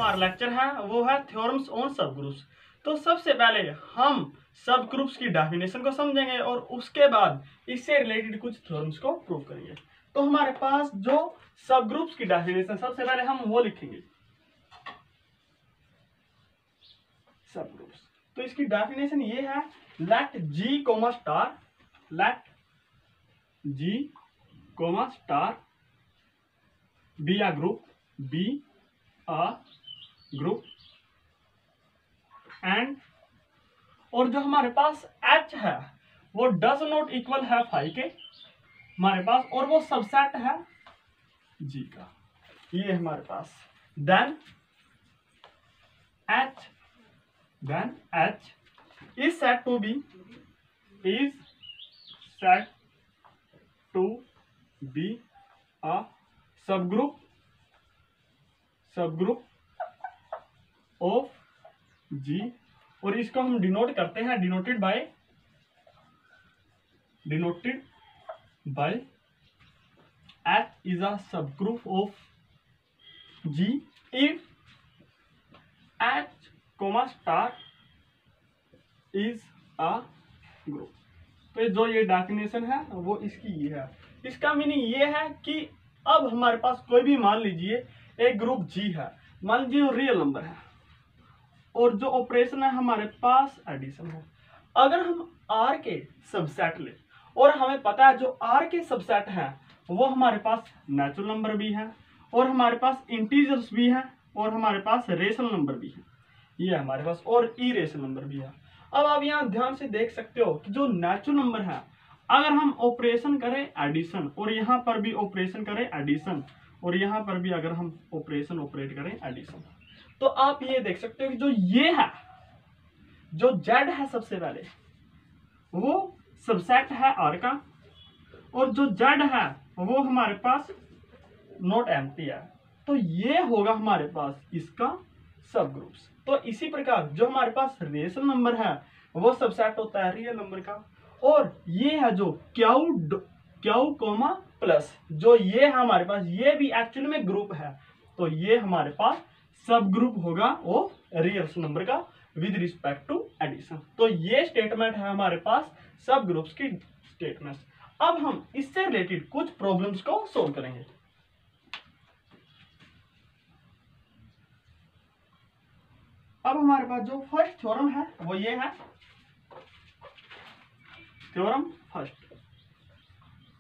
हमारा लेक्चर है वो है थ्योरम्स ऑन सब ग्रुप्स। तो सबसे पहले हम सब ग्रुप्स की डेफिनेशन को समझेंगे और उसके बाद इससे रिलेटेड कुछ थ्योरम्स को प्रूव करेंगे। तो हमारे पास जो सब ग्रुप्स की डेफिनेशन सबसे पहले हम वो लिखेंगे सब ग्रुप्स। तो इसकी डेफिनेशन ये है, let G comma star, let G comma star be a group, be a group and, और जो हमारे पास H है वो डज नॉट इक्वल है फाइव के हमारे पास, और वो सबसेट है G का, ये हमारे पास। Then H is said to be a subgroup of G, और इसको हम डिनोट करते हैं, denoted by H is a subgroup of G if H comma star is a group। तो जो ये डेफिनेशन है वो इसकी ये है। इसका मीनिंग ये है कि अब हमारे पास कोई भी मान लीजिए एक ग्रुप G है, मान लीजिए रियल नंबर है, और जो ऑपरेशन है हमारे पास एडिशन है। अगर हम R के सबसेट ले और हमें पता है जो R के सबसेट है वो हमारे पास नेचुरल नंबर भी है, और हमारे पास इंटीजर्स भी है, और हमारे पास रेशनल नंबर भी है, ये हमारे पास, और इरेशनल नंबर भी है। अब आप यहाँ ध्यान से देख सकते हो कि जो नेचुरल नंबर है अगर हम ऑपरेशन करें एडिशन, और यहाँ पर भी ऑपरेशन करें एडिशन, और यहाँ पर भी अगर हम ऑपरेशन ऑपरेट करें एडिशन, तो आप ये देख सकते हो कि जो ये है, जो Z है सबसे पहले वो सबसेट है R का, और जो Z है वो हमारे पास नॉट एम्प्टी है, तो ये होगा हमारे पास इसका सब ग्रुप्स। तो इसी प्रकार जो हमारे पास रेशनल नंबर है वो सबसेट होता है रियल नंबर का, और ये है जो क्यू कोमा प्लस, जो ये है हमारे पास, ये भी एक्चुअली में ग्रुप है, तो ये हमारे पास सब ग्रुप होगा वो रियल नंबर का विद रिस्पेक्ट टू एडिशन। तो ये स्टेटमेंट है हमारे पास सब ग्रुप्स की स्टेटमेंट्स। अब हम इससे रिलेटेड कुछ प्रॉब्लम्स को सोल्व करेंगे। अब हमारे पास जो फर्स्ट थ्योरम है वो ये है, थ्योरम फर्स्ट,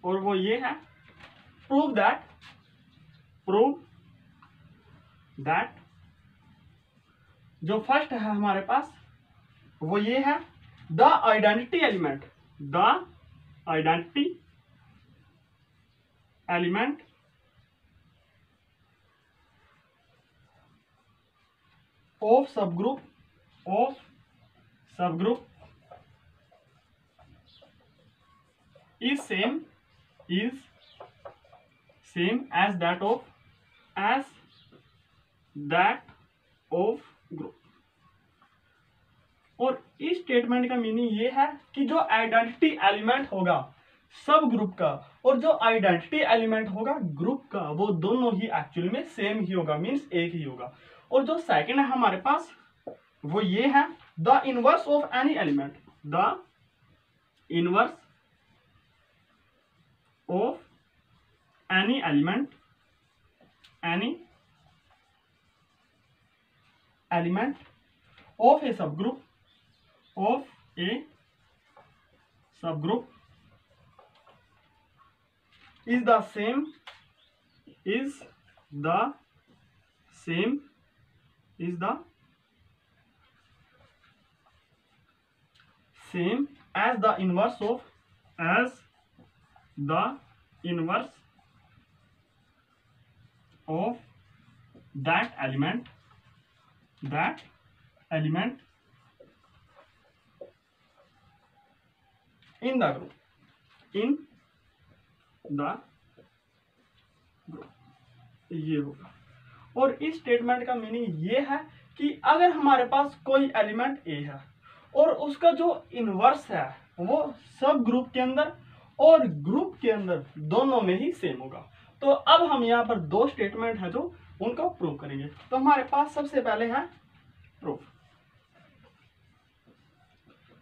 और वो ये है, प्रूव दैट जो फर्स्ट है हमारे पास वो ये है, the identity element of subgroup is same as that of group। और इस स्टेटमेंट का मीनिंग ये है कि जो आइडेंटिटी एलिमेंट होगा सब ग्रुप का और जो आइडेंटिटी एलिमेंट होगा ग्रुप का, वो दोनों ही एक्चुअली में सेम ही होगा, मींस एक ही होगा। और जो सेकंड है हमारे पास वो ये है, the inverse of any element, the inverse of any element of A subgroup is the same as the inverse of that element in the group, ये होगा। और इस स्टेटमेंट का मीनिंग ये है कि अगर हमारे पास कोई एलिमेंट ए है और उसका जो इनवर्स है वो सब ग्रुप के अंदर और ग्रुप के अंदर दोनों में ही सेम होगा, तो अब हम यहाँ पर दो स्टेटमेंट है जो उनको प्रूव करेंगे। तो हमारे पास सबसे पहले है प्रूफ।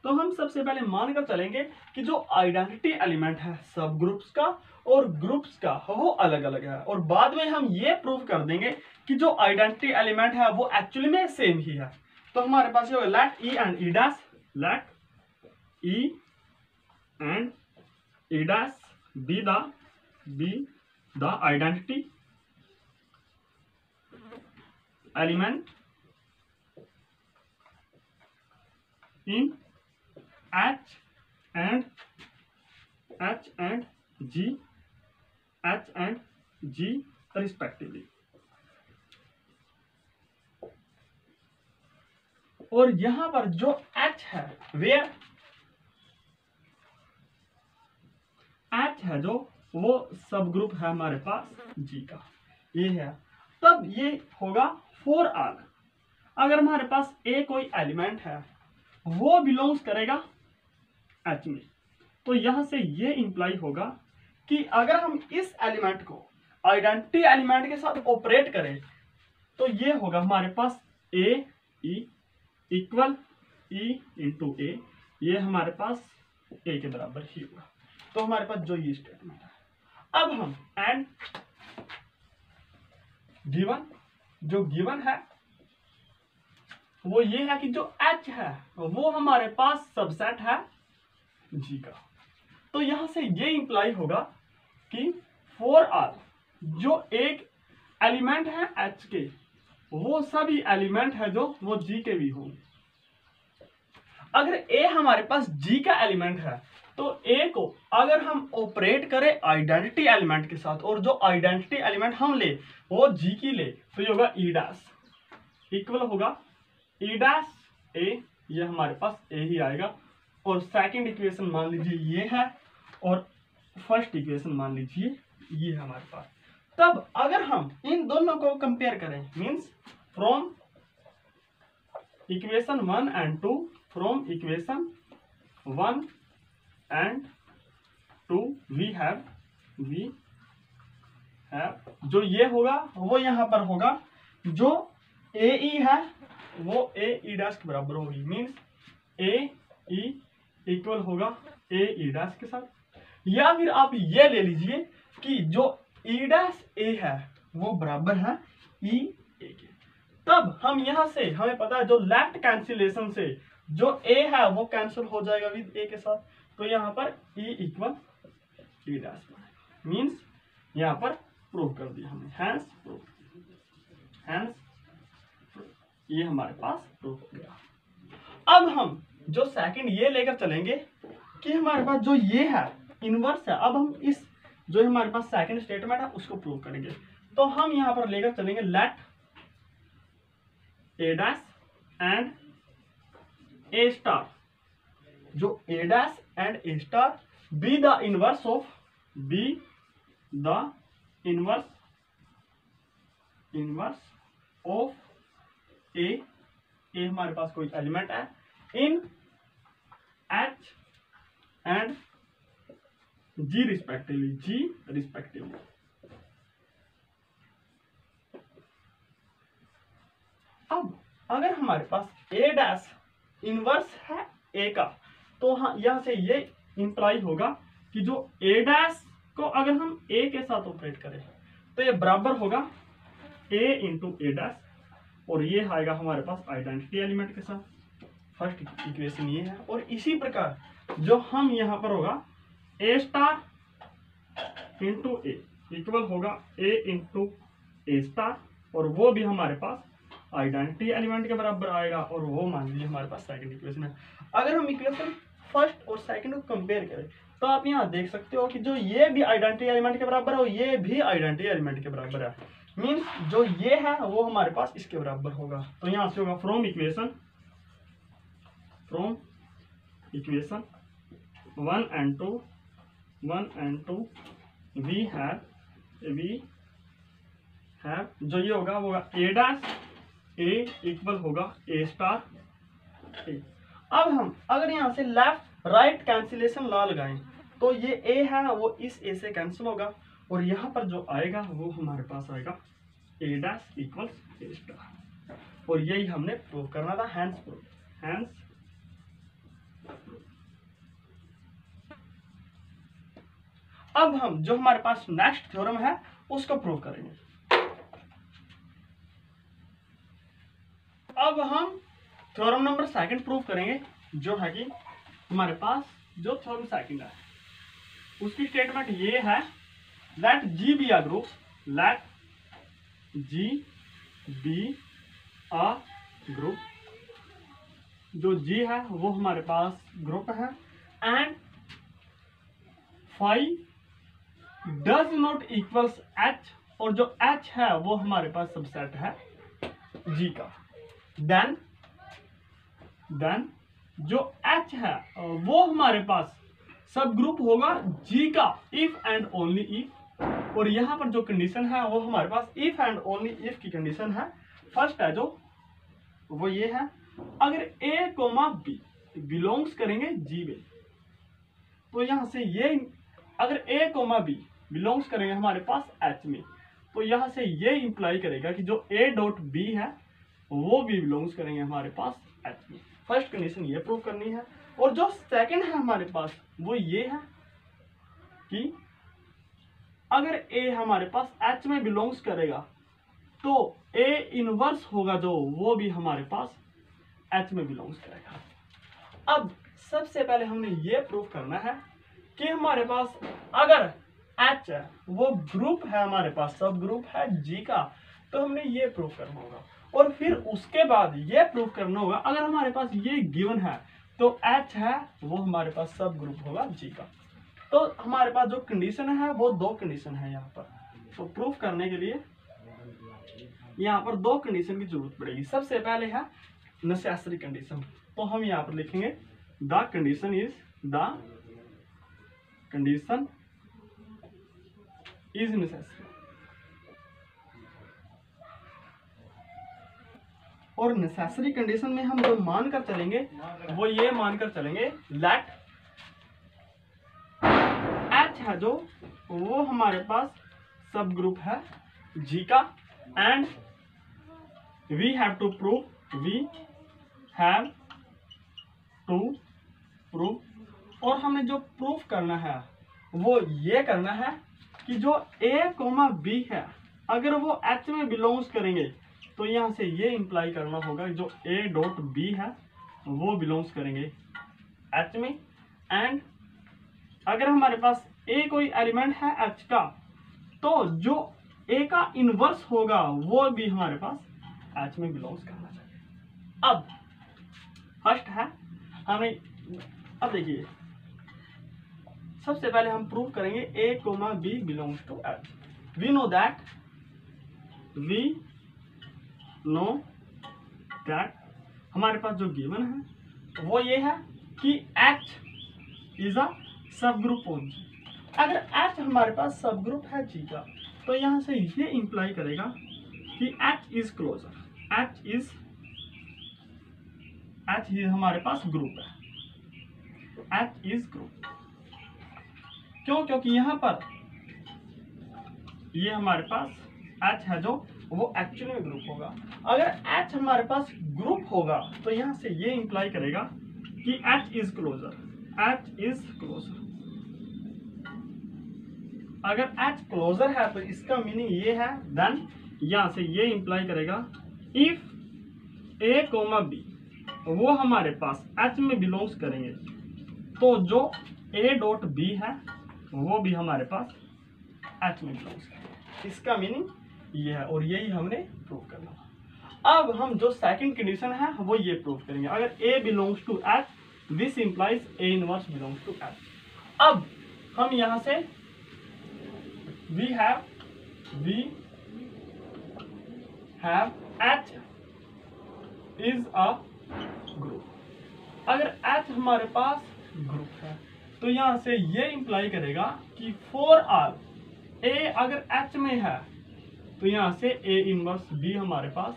तो हम सबसे पहले मानकर चलेंगे कि जो आइडेंटिटी एलिमेंट है सब ग्रुप्स का और ग्रुप्स का वो अलग अलग है, और बाद में हम ये प्रूव कर देंगे कि जो आइडेंटिटी एलिमेंट है वो एक्चुअली में सेम ही है। तो हमारे पास ये होगा let E and E dash, let E and E dash be the identity element in H and G respectively। और यहां पर जो H है वेयर H है जो वो सब ग्रुप है हमारे पास G का, ये है। तब ये होगा फॉर ऑल। अगर हमारे पास A कोई एलिमेंट है वो बिलोंग्स करेगा H में, तो यहां से ये इंप्लाई होगा कि अगर हम इस एलिमेंट को आइडेंटिटी एलिमेंट के साथ ऑपरेट करें तो ये होगा हमारे पास ए ई इक्वल ई इंटू ए, ये हमारे पास ए के बराबर ही होगा। तो हमारे पास जो ये स्टेटमेंट है। अब हम एंड गिवन, जो गिवन है वो ये है कि जो H है वो हमारे पास सबसेट है G का। तो यहां से ये इंप्लाई होगा कि फॉर ऑल जो एक एलिमेंट है H के वो सभी एलिमेंट है जो वो G के भी होंगे। अगर A हमारे पास G का एलिमेंट है तो A को अगर हम ऑपरेट करें आइडेंटिटी एलिमेंट के साथ और जो आइडेंटिटी एलिमेंट हम ले वो G की ले, तो ये होगा ई डैश इक्वल होगा ई डैश ए, ये हमारे पास ए ही आएगा। और सेकंड इक्वेशन मान लीजिए ये है और फर्स्ट इक्वेशन मान लीजिए ये है हमारे पास। तब अगर हम इन दोनों को कंपेयर करें means from equation 1 and 2, from equation 1 and 2 we have जो ये होगा वो यहां पर होगा जो ए ई है वो ए ई डैश के बराबर होगी, मींस ए ई इक्वल होगा ए ई डैश के साथ। या फिर आप ये ले लीजिए कि जो ई डैश ए है वो बराबर है ई ए के। तब हम यहां से हमें पता है जो लेफ्ट कैंसिलेशन से जो ए है वो कैंसिल हो जाएगा विद ए के साथ, तो यहां पर ई इक्वल ई डैश मींस यहां पर प्रूव कर दिया हमने, हैंस प्रूव, हैंस ये हमारे पास प्रूफ हो गया। अब हम जो सेकंड ये लेकर चलेंगे कि हमारे पास जो ये है इनवर्स है। अब हम इस जो हमारे पास सेकंड स्टेटमेंट है उसको प्रूव करेंगे। तो हम यहां पर लेकर चलेंगे let a dash and a star, जो a dash and a star be the inverse of a हमारे पास कोई एलिमेंट है in H and G respectively. अब अगर हमारे पास A डैश इनवर्स है A का, तो हाँ यहां से ये इंप्लाई होगा कि जो A डैश को अगर हम A के साथ ऑपरेट करें तो ये बराबर होगा A इंटू ए डैश, और ये आएगा हमारे पास आइडेंटिटी एलिमेंट के साथ। फर्स्ट इक्वेशन ये है। और इसी प्रकार जो हम यहां पर होगा ए स्टार इंटू ए इक्वल होगा ए इंटू ए स्टार, और वो भी हमारे पास आइडेंटिटी एलिमेंट के बराबर आएगा, और वो मान लीजिए हमारे पास सेकंड इक्वेशन है। अगर हम इक्वेशन फर्स्ट और सेकंड को कंपेयर करें तो आप यहाँ देख सकते हो कि जो ये भी आइडेंटिटी एलिमेंट के बराबर है और ये भी आइडेंटिटी एलिमेंट के बराबर है, मीन्स जो ये है वो हमारे पास इसके बराबर होगा। तो यहां से होगा from equation 1 and 2 we have जो ये होगा वो होगा ए डैश ए इक्वल होगा ए स्टार ए। अब हम अगर यहां से लेफ्ट राइट कैंसिलेशन लॉ लगाएं तो ये ए है वो इस ए से कैंसिल होगा, और यहाँ पर जो आएगा वो हमारे पास आएगा A dash equals A star, और यही हमने प्रूव करना था, हैंस प्रूफ, हैंस। अब हम जो हमारे पास नेक्स्ट थ्योरम है उसको प्रूव करेंगे। अब हम थ्योरम नंबर सेकंड प्रूव करेंगे, जो है कि हमारे पास जो थ्योरम सेकंड है उसकी स्टेटमेंट ये है, let G be a group, let G be a group, जो जी है वो हमारे पास ग्रुप है, and phi does not equals H, और जो एच है वो हमारे पास सबसेट है जी का, देन जो एच है वो हमारे पास सब ग्रुप होगा जी का इफ एंड ओनली इफ, और यहां पर जो कंडीशन है वो हमारे पास इफ एंड ओनली इफ की कंडीशन है। फर्स्ट है जो वो ये है, अगर ए कोमा बी बिलोंग्स करेंगे जी में, तो यहां से ये अगर ए कोमा बी बिलोंग्स करेंगे हमारे पास एच में, तो यहां से ये इंप्लाई करेगा कि जो ए डॉट बी है वो भी बिलोंग्स करेंगे हमारे पास एच में। फर्स्ट कंडीशन ये प्रूव करनी है। और जो सेकंड है हमारे पास वो ये है कि अगर ए हमारे पास एच में बिलोंग्स करेगा तो ए इनवर्स होगा जो वो भी हमारे पास एच में बिलोंग्स करेगा। अब सबसे पहले हमने ये प्रूव करना है कि हमारे पास अगर एच है वो ग्रुप है, हमारे पास सब ग्रुप है जी का, तो हमने ये प्रूव करना होगा। और फिर उसके बाद ये प्रूव करना होगा अगर हमारे पास ये गिवन है तो एच है वो हमारे पास सब ग्रुप होगा जी का। तो हमारे पास जो कंडीशन है वो दो कंडीशन है यहाँ पर, तो प्रूफ करने के लिए यहाँ पर दो कंडीशन की जरूरत पड़ेगी। सबसे पहले है नेसेसरी कंडीशन, तो हम यहाँ पर लिखेंगे द कंडीशन इज नेसेसरी। और नेसेसरी कंडीशन में हम जो मानकर चलेंगे वो ये मानकर चलेंगे, लेट एच है जो वो हमारे पास सब ग्रुप है जी का, and we have to prove, और हमें जो प्रूफ करना है वो ये करना है कि जो ए कोमा बी है अगर वो एच में बिलोंग्स करेंगे, तो यहाँ से ये इंप्लाई करना होगा जो ए डॉट बी है वो बिलोंग्स करेंगे एच में, एंड अगर हमारे पास ए कोई एलिमेंट है एच का, तो जो ए का इनवर्स होगा वो भी हमारे पास एच में बिलोंग्स करना चाहिए। अब फर्स्ट है हमें, अब देखिए सबसे पहले हम प्रूव करेंगे a comma b belongs to H. We know that हमारे पास जो गिवन है वो ये है कि एच इज अ सब ग्रुप ऑफ जी। अगर एच हमारे पास सब ग्रुप है जी का, तो यहां से ये इंप्लाई करेगा कि एच इज क्लोजर, एच ही हमारे पास ग्रुप है, एच इज ग्रुप। क्यों? क्योंकि यहां पर ये हमारे पास एच है जो वो एक्चुअली में ग्रुप होगा। अगर एच हमारे पास ग्रुप होगा तो यहां से ये इंप्लाई करेगा कि एच इज क्लोजर, अगर एच क्लोजर है तो इसका मीनिंग ये है, देन यहां से ये इंप्लाई करेगा इफ ए कोमा बी वो हमारे पास एच में बिलोंग्स करेंगे, तो जो ए डॉट बी है वो भी हमारे पास एच में बिलोंग्स करेंगे। इसका मीनिंग ये है, और यही हमने प्रूव करना था। अब हम जो सेकंड कंडीशन है वो ये प्रूव करेंगे, अगर a belongs to H this implies a inverse belongs to H. अब हम यहां से we have H is a group। अगर H हमारे पास ग्रुप है तो यहां से ये इंप्लाई करेगा कि फॉर ऑल A अगर H में है तो यहां से A इनवर्स B हमारे पास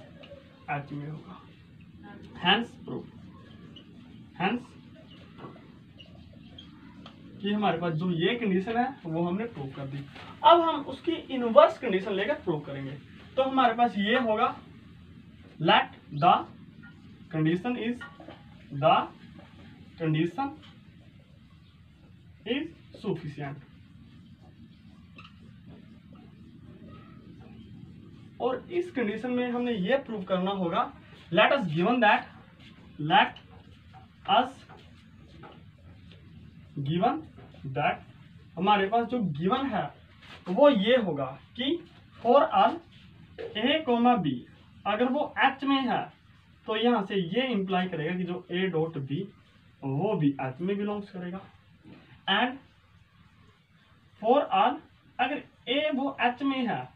H में होगा, हैंस प्रूफ। कि हमारे पास जो ये कंडीशन है वो हमने प्रूव कर दी। अब हम उसकी इनवर्स कंडीशन लेकर प्रूव करेंगे। तो हमारे पास ये होगा let the condition is sufficient. और इस कंडीशन में हमने ये प्रूव करना होगा लेट अस गिवन दैट हमारे पास जो गिवन है वो ये होगा कि for all A comma B, अगर वो एच में है तो यहां से ये इंप्लाई करेगा कि जो ए डॉट बी वो भी एच में बिलोंग्स करेगा। एंड फॉर ऑल अगर ए वो एच में है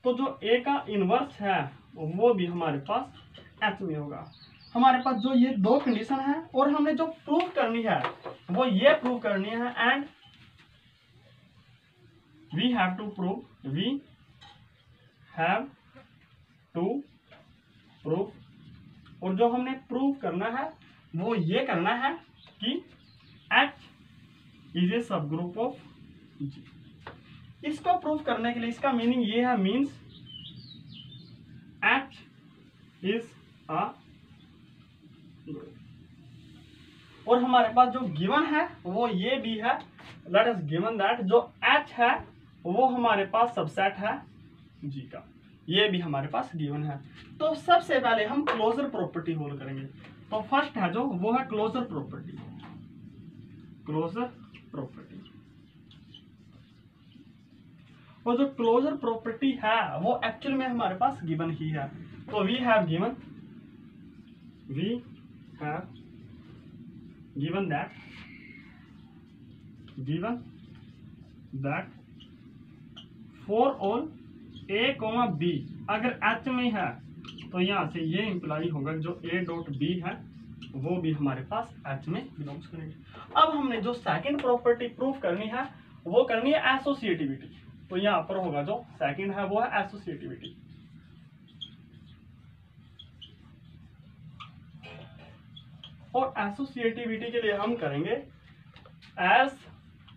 तो जो ए का इनवर्स है वो भी हमारे पास एच में होगा। हमारे पास जो ये दो कंडीशन है और हमने जो प्रूव करनी है वो ये प्रूव करनी है। And we have to prove और जो हमने प्रूव करना है वो ये करना है कि H इज ए सब ग्रुप ऑफ G। इसको प्रूव करने के लिए इसका मीनिंग ये है, means H is a group. और हमारे पास जो गिवन है वो ये भी है, लेट अस गिवन दैट जो H है वो हमारे पास सबसेट है G का, ये भी हमारे पास गिवन है। तो सबसे पहले हम क्लोजर प्रॉपर्टी होल्ड करेंगे। तो फर्स्ट है जो वो है क्लोजर प्रॉपर्टी। और जो क्लोजर प्रॉपर्टी है वो एक्चुअल में हमारे पास गिवन ही है। तो we have given that for all A comma B, अगर एच में है तो यहाँ से ये इंप्लाई होगा जो ए डॉट बी है वो भी हमारे पास एच में बिलोंग्स करेंगे। अब हमने जो सेकंड प्रॉपर्टी प्रूफ करनी है वो करनी है एसोसिएटिविटी। तो यहाँ पर होगा जो सेकंड है वो है एसोसिएटिविटी। और एसोसिएटिविटी के लिए हम करेंगे एस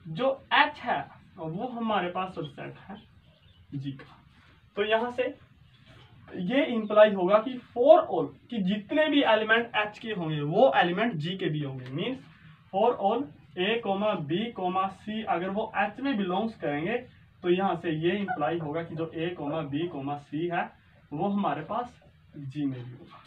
जो एच है वो हमारे पास सबसेट है जी का। तो यहां से ये इंप्लाई होगा कि फॉर ऑल कि जितने भी एलिमेंट एच के होंगे वो एलिमेंट जी के भी होंगे। Means for all A comma B comma C अगर वो एच में बिलोंग्स करेंगे तो यहां से ये इंप्लाई होगा कि जो ए कोमा बी कोमा सी है वो हमारे पास जी में भी होगा।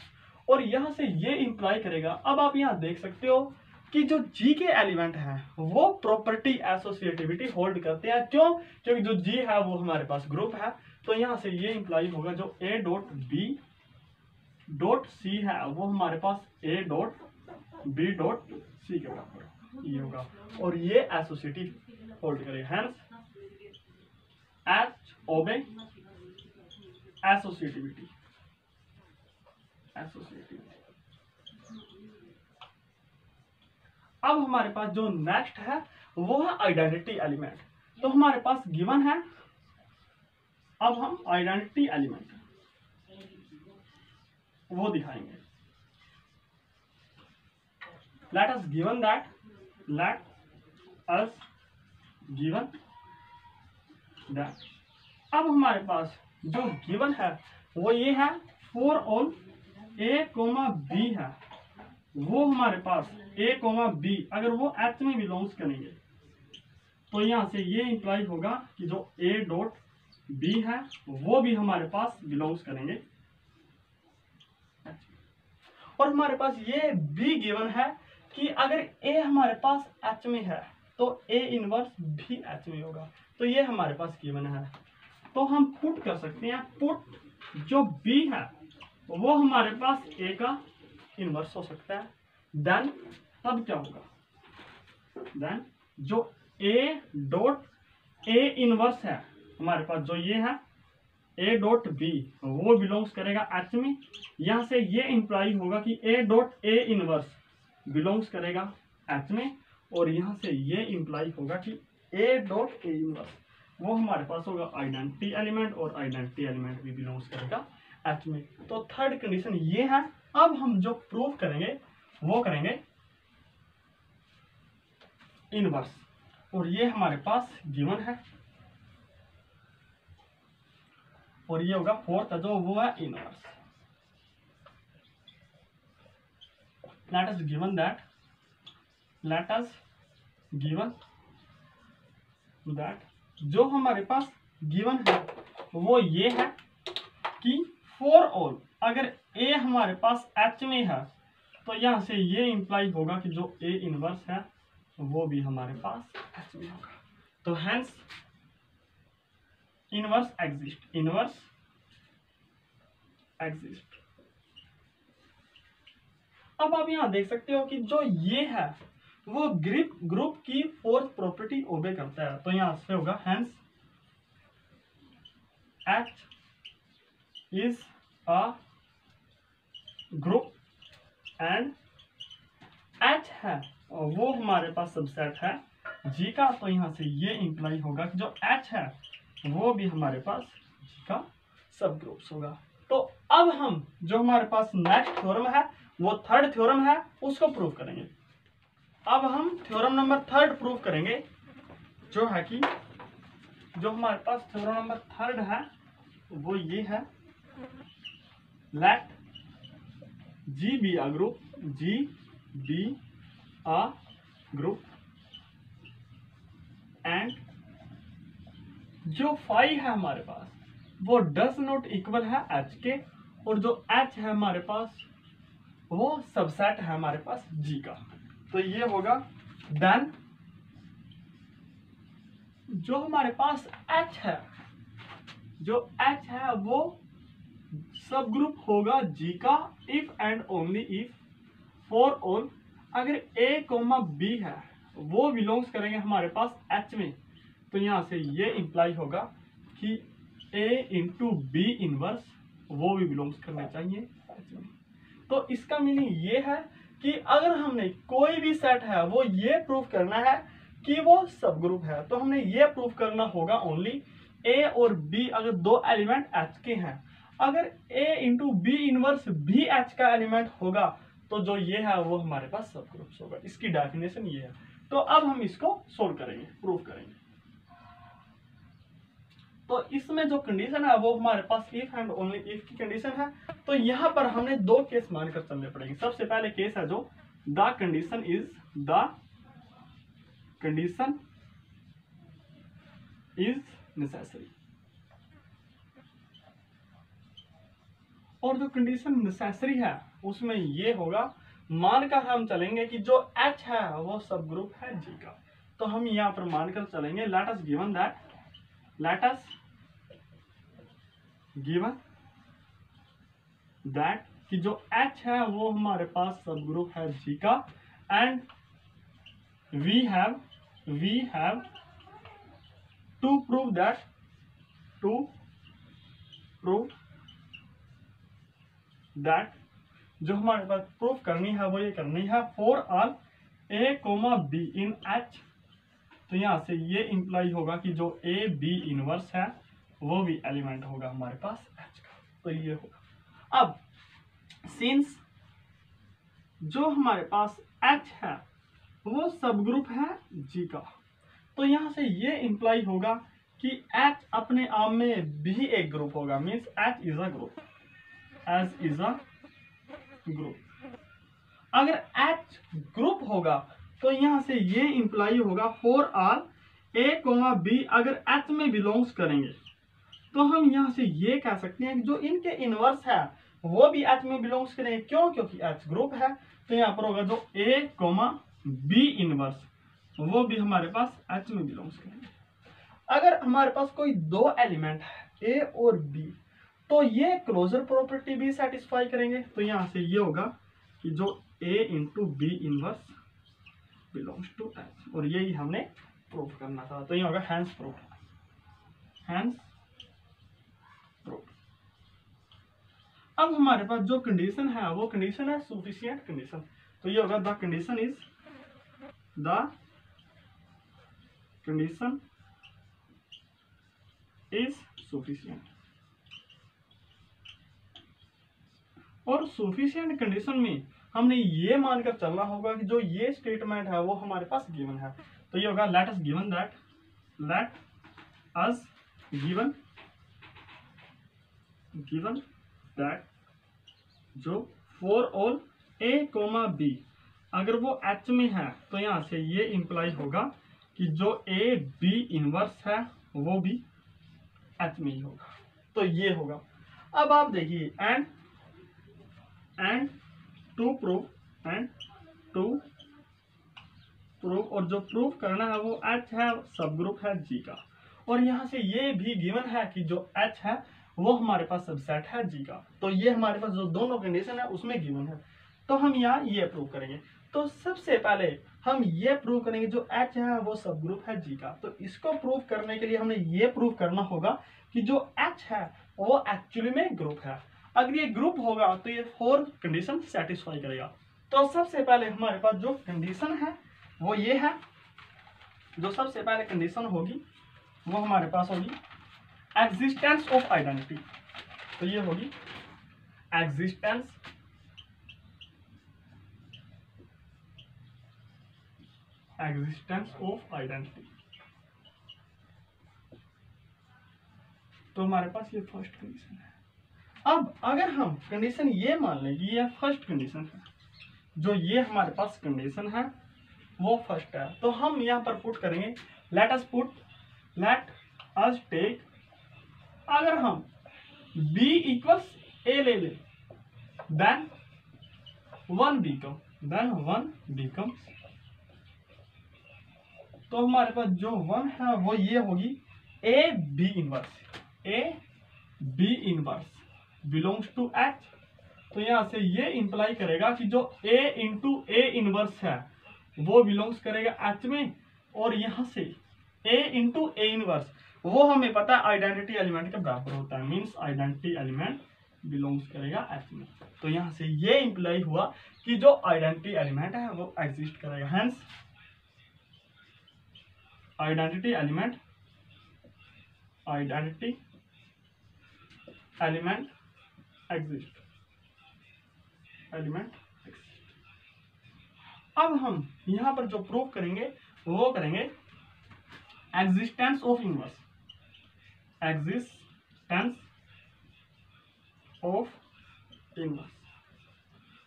और यहां से ये इंप्लाई करेगा, अब आप यहां देख सकते हो कि जो जी के एलिमेंट हैं वो प्रॉपर्टी एसोसिएटिविटी होल्ड करते हैं। क्यों? क्योंकि जो जी है वो हमारे पास ग्रुप है। तो यहां से ये इंप्लाई होगा जो a dot b dot c है वो हमारे पास a dot b dot c के बराबर ये होगा। और ये एसोसिएटिव होल्ड करेगा। Hence H obey associativity. अब हमारे पास जो नेक्स्ट है वो है आइडेंटिटी एलिमेंट। तो हमारे पास गिवन है, अब हम आइडेंटिटी एलिमेंट वो दिखाएंगे। लेट अस गिवन दैट अब हमारे पास जो गिवन है वो ये है for all A comma b है वो हमारे पास ए कोमा बी अगर वो एच में बिलोंग्स करेंगे तो यहां से ये इंप्लाई होगा कि जो ए डॉट बी है वो भी हमारे पास बिलोंग्स करेंगे। और हमारे पास ये भी गिवन है कि अगर ए हमारे पास एच में है तो ए इनवर्स भी एच में होगा। तो ये हमारे पास गिवन है। तो हम पुट कर सकते हैं, पुट जो बी है वो हमारे पास ए का इनवर्स हो सकता है। देन तब क्या होगा, देन जो ए डॉट ए इनवर्स है हमारे पास जो ये है ए डॉट बी वो बिलोंग्स करेगा एच में। यहां से ये इंप्लाई होगा कि ए डॉट ए इनवर्स बिलोंग्स करेगा एच में। और यहां से ये इंप्लाई होगा कि ए डॉट ए इनवर्स वो हमारे पास होगा आइडेंटिटी एलिमेंट और आइडेंटिटी एलिमेंट भी बिलोंग्स करेगा एच में। तो थर्ड कंडीशन ये है। अब हम जो प्रूफ करेंगे वो करेंगे इनवर्स। और ये हमारे पास गिवन है, और ये होगा फोर्थ जो वो है inverse. Let us given that जो हमारे पास गिवन है वो ये है कि फॉर ऑल अगर ए हमारे पास एच में है तो यहां से ये इंप्लाई होगा कि जो ए इनवर्स है वो भी हमारे पास एच में होगा। तो हेंस इनवर्स एग्जिस्ट। अब आप यहां देख सकते हो कि जो ये है वो ग्रुप की फोर्थ प्रॉपर्टी ओबे करता है। तो यहां से होगा hence H is a group and H है वो हमारे पास सबसेट है जी का। तो यहां से ये इंप्लाई होगा कि जो एच है वो भी हमारे पास जी का सब ग्रुप्स होगा। तो अब हम जो हमारे पास नेक्स्ट थ्योरम है वो थर्ड थ्योरम है उसको प्रूव करेंगे। अब हम थ्योरम नंबर थर्ड प्रूव करेंगे, जो है कि जो हमारे पास थ्योरम नंबर थर्ड है वो ये है, let G be a group and जो फाई है हमारे पास वो डज नॉट इक्वल है H के, और जो H है हमारे पास वो सबसेट है हमारे पास G का। तो ये होगा देन जो हमारे पास H है वो सब ग्रुप होगा G का if and only if for all अगर A, B है वो बिलोंग्स करेंगे हमारे पास H में। तो यहां से ये इंप्लाई होगा कि A इंटू B इनवर्स वो भी बिलोंग्स करने चाहिए H में। तो इसका मीनिंग ये है कि अगर हमने कोई भी सेट है वो ये प्रूव करना है कि वो सब ग्रुप है तो हमने ये प्रूव करना होगा ओनली A और B अगर दो एलिमेंट H के हैं। अगर A इंटू B इनवर्स भी H का एलिमेंट होगा तो जो ये है वो हमारे पास सब ग्रुप्स होगा। इसकी डेफिनेशन ये है। तो अब हम इसको सोल्व करेंगे, प्रूव करेंगे। तो इसमें जो कंडीशन है वो हमारे पास इफ एंड ओनली इफ की कंडीशन है। तो यहां पर हमने दो केस मानकर चलने पड़ेंगे। सबसे पहले केस है जो द कंडीशन इज नेसेसरी, और जो कंडीशन नेसेसरी है उसमें ये होगा मानकर हम चलेंगे कि जो H है वो सब ग्रुप है G का। तो हम यहां पर मानकर चलेंगे लेट अस गिवन दैट कि जो H है वो हमारे पास सब ग्रुप है G का and we have to prove that जो हमारे पास प्रूफ करनी है वो ये करनी है for all A, B in H। तो यहां से ये इंप्लाई होगा कि जो A, B इनवर्स है वो भी एलिमेंट होगा हमारे पास H का। तो ये होगा। अब सिंस जो हमारे पास H है वो सब ग्रुप है G का, तो यहां से ये इंप्लाई होगा कि H अपने आप में भी एक ग्रुप होगा, means H is a group. अगर H ग्रुप होगा तो यहां से ये इंप्लाई होगा फॉर ऑल A, B अगर H में बिलोंग्स करेंगे तो हम यहां से ये कह सकते हैं कि जो इनके इनवर्स है वो भी H में बिलोंग्स करेंगे। क्यों? क्योंकि H ग्रुप है। तो यहां पर होगा जो A, B इनवर्स वो भी हमारे पास H में बिलोंग्स करेंगे। अगर हमारे पास कोई दो एलिमेंट है A और B तो ये क्लोजर प्रॉपर्टी भी सेटिस्फाई करेंगे। तो यहां से ये होगा कि जो A into B inverse belongs to H, और यही हमने प्रूफ करना था। तो ये होगा हैंस प्रूफ। अब हमारे पास जो कंडीशन है वो कंडीशन है सफिशिएंट कंडीशन। तो ये होगा द कंडीशन इज सफिशिएंट। और सफिशिएंट कंडीशन में हमने ये मानकर चलना होगा कि जो ये स्टेटमेंट है वो हमारे पास गिवन है। तो ये होगा लेट अस गिवन दैट जो फॉर ऑल a, b अगर वो H में है तो यहाँ से ये इंप्लाई होगा कि जो A B इनवर्स है वो भी H में ही होगा। तो ये होगा। अब आप देखिए एंड टू प्रूव और जो प्रूव करना है वो H है, सब ग्रुप है G का। और यहाँ से ये भी गिवन है कि जो H है वो हमारे पास सबसेट है G का। तो ये हमारे पास जो दोनों कंडीशन है उसमें गिवन है। तो हम यहाँ ये प्रूव करेंगे। तो सबसे पहले हम ये प्रूव करेंगे जो H है वो सब ग्रुप है G का। तो इसको प्रूव करने के लिए हमने ये प्रूव करना होगा कि जो H है वो एक्चुअली में ग्रुप है। अगर ये ग्रुप होगा तो ये 4 कंडीशन सेटिस्फाई करेगा। तो सबसे पहले हमारे पास जो कंडीशन है वो ये है। जो सबसे पहले कंडीशन होगी वो हमारे पास होगी एग्जिस्टेंस ऑफ आइडेंटिटी। तो ये होगी एग्जिस्टेंस ऑफ आइडेंटिटी। तो हमारे पास ये फर्स्ट कंडीशन है। अब अगर हम कंडीशन ये मान लें कि ये फर्स्ट कंडीशन है, जो ये हमारे पास कंडीशन है वो फर्स्ट है, तो हम यहाँ पर पुट करेंगे लेट अस टेक अगर हम b इक्वल्स a ले ले देन 1 बिकम तो हमारे पास जो 1 है वो ये होगी a b inverse belongs to H। तो यहाँ से ये इंप्लाई करेगा कि जो a इंटू a इनवर्स है वो बिलोंग्स करेगा H में, और यहाँ से a इंटू a इनवर्स वो हमें पता है आइडेंटिटी एलिमेंट के बराबर होता है, मीन्स आइडेंटिटी एलिमेंट बिलोंग्स करेगा H में। तो यहाँ से ये इंप्लाई हुआ कि जो आइडेंटिटी एलिमेंट है वो एग्जिस्ट करेगा, हेंस आइडेंटिटी एलिमेंट एग्जिस्ट। अब हम यहाँ पर जो प्रूव करेंगे वो करेंगे एग्जिस्टेंस ऑफ इनवर्स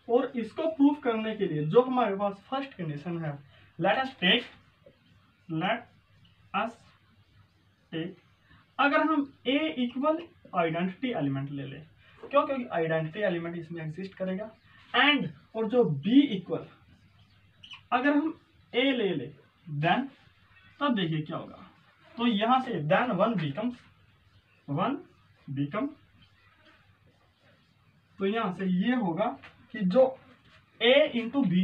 और इसको प्रूव करने के लिए जो हमारे पास फर्स्ट कंडीशन है लेट अस टेक अगर हम a इक्वल आइडेंटिटी एलिमेंट ले ले, क्योंकि आइडेंटिटी एलिमेंट इसमें एग्जिस्ट करेगा, एंड और जो b इक्वल अगर हम a ले ले देन तब देखिए क्या होगा। तो यहां से देन 1 बिकम तो यहां से ये होगा कि जो a इंटू बी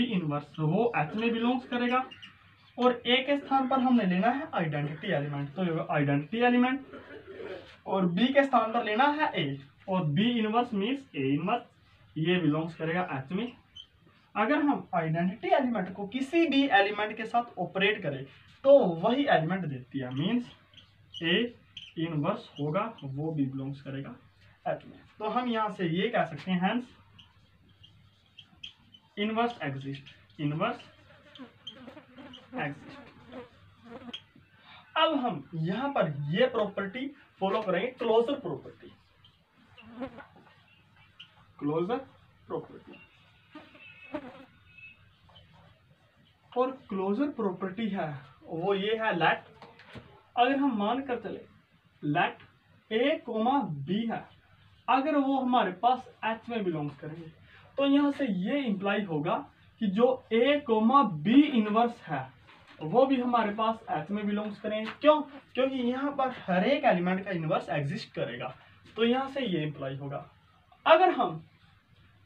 इनवर्स वो H में बिलोंग्स करेगा, और a के स्थान पर हमने लेना है आइडेंटिटी एलिमेंट। तो ये होगा आइडेंटिटी एलिमेंट, और b के स्थान पर लेना है a, और b inverse means a inverse, ये बिलोंग्स करेगा H में। अगर हम आइडेंटिटी एलिमेंट को किसी भी एलिमेंट के साथ ऑपरेट करें तो वही एलिमेंट देती है, मीन्स a इनवर्स होगा वो भी बिलोंग्स करेगा H में। तो हम यहां से ये कह सकते हैं हेंस इनवर्स एग्जिस्ट। अब हम यहां पर ये प्रॉपर्टी फॉलो करेंगे क्लोजर प्रॉपर्टी। और क्लोजर प्रॉपर्टी है वो ये है लेट अगर हम मान कर चले लेट a, b है, अगर वो हमारे पास H में बिलोंग्स करेंगे तो यहां से ये इंप्लाई होगा कि जो a, b इनवर्स है वो भी हमारे पास H में बिलोंग्स करेंगे। क्यों? क्योंकि यहाँ पर हर एक एलिमेंट का इनवर्स एग्जिस्ट करेगा। तो यहाँ से ये इंप्लाई होगा। अगर हम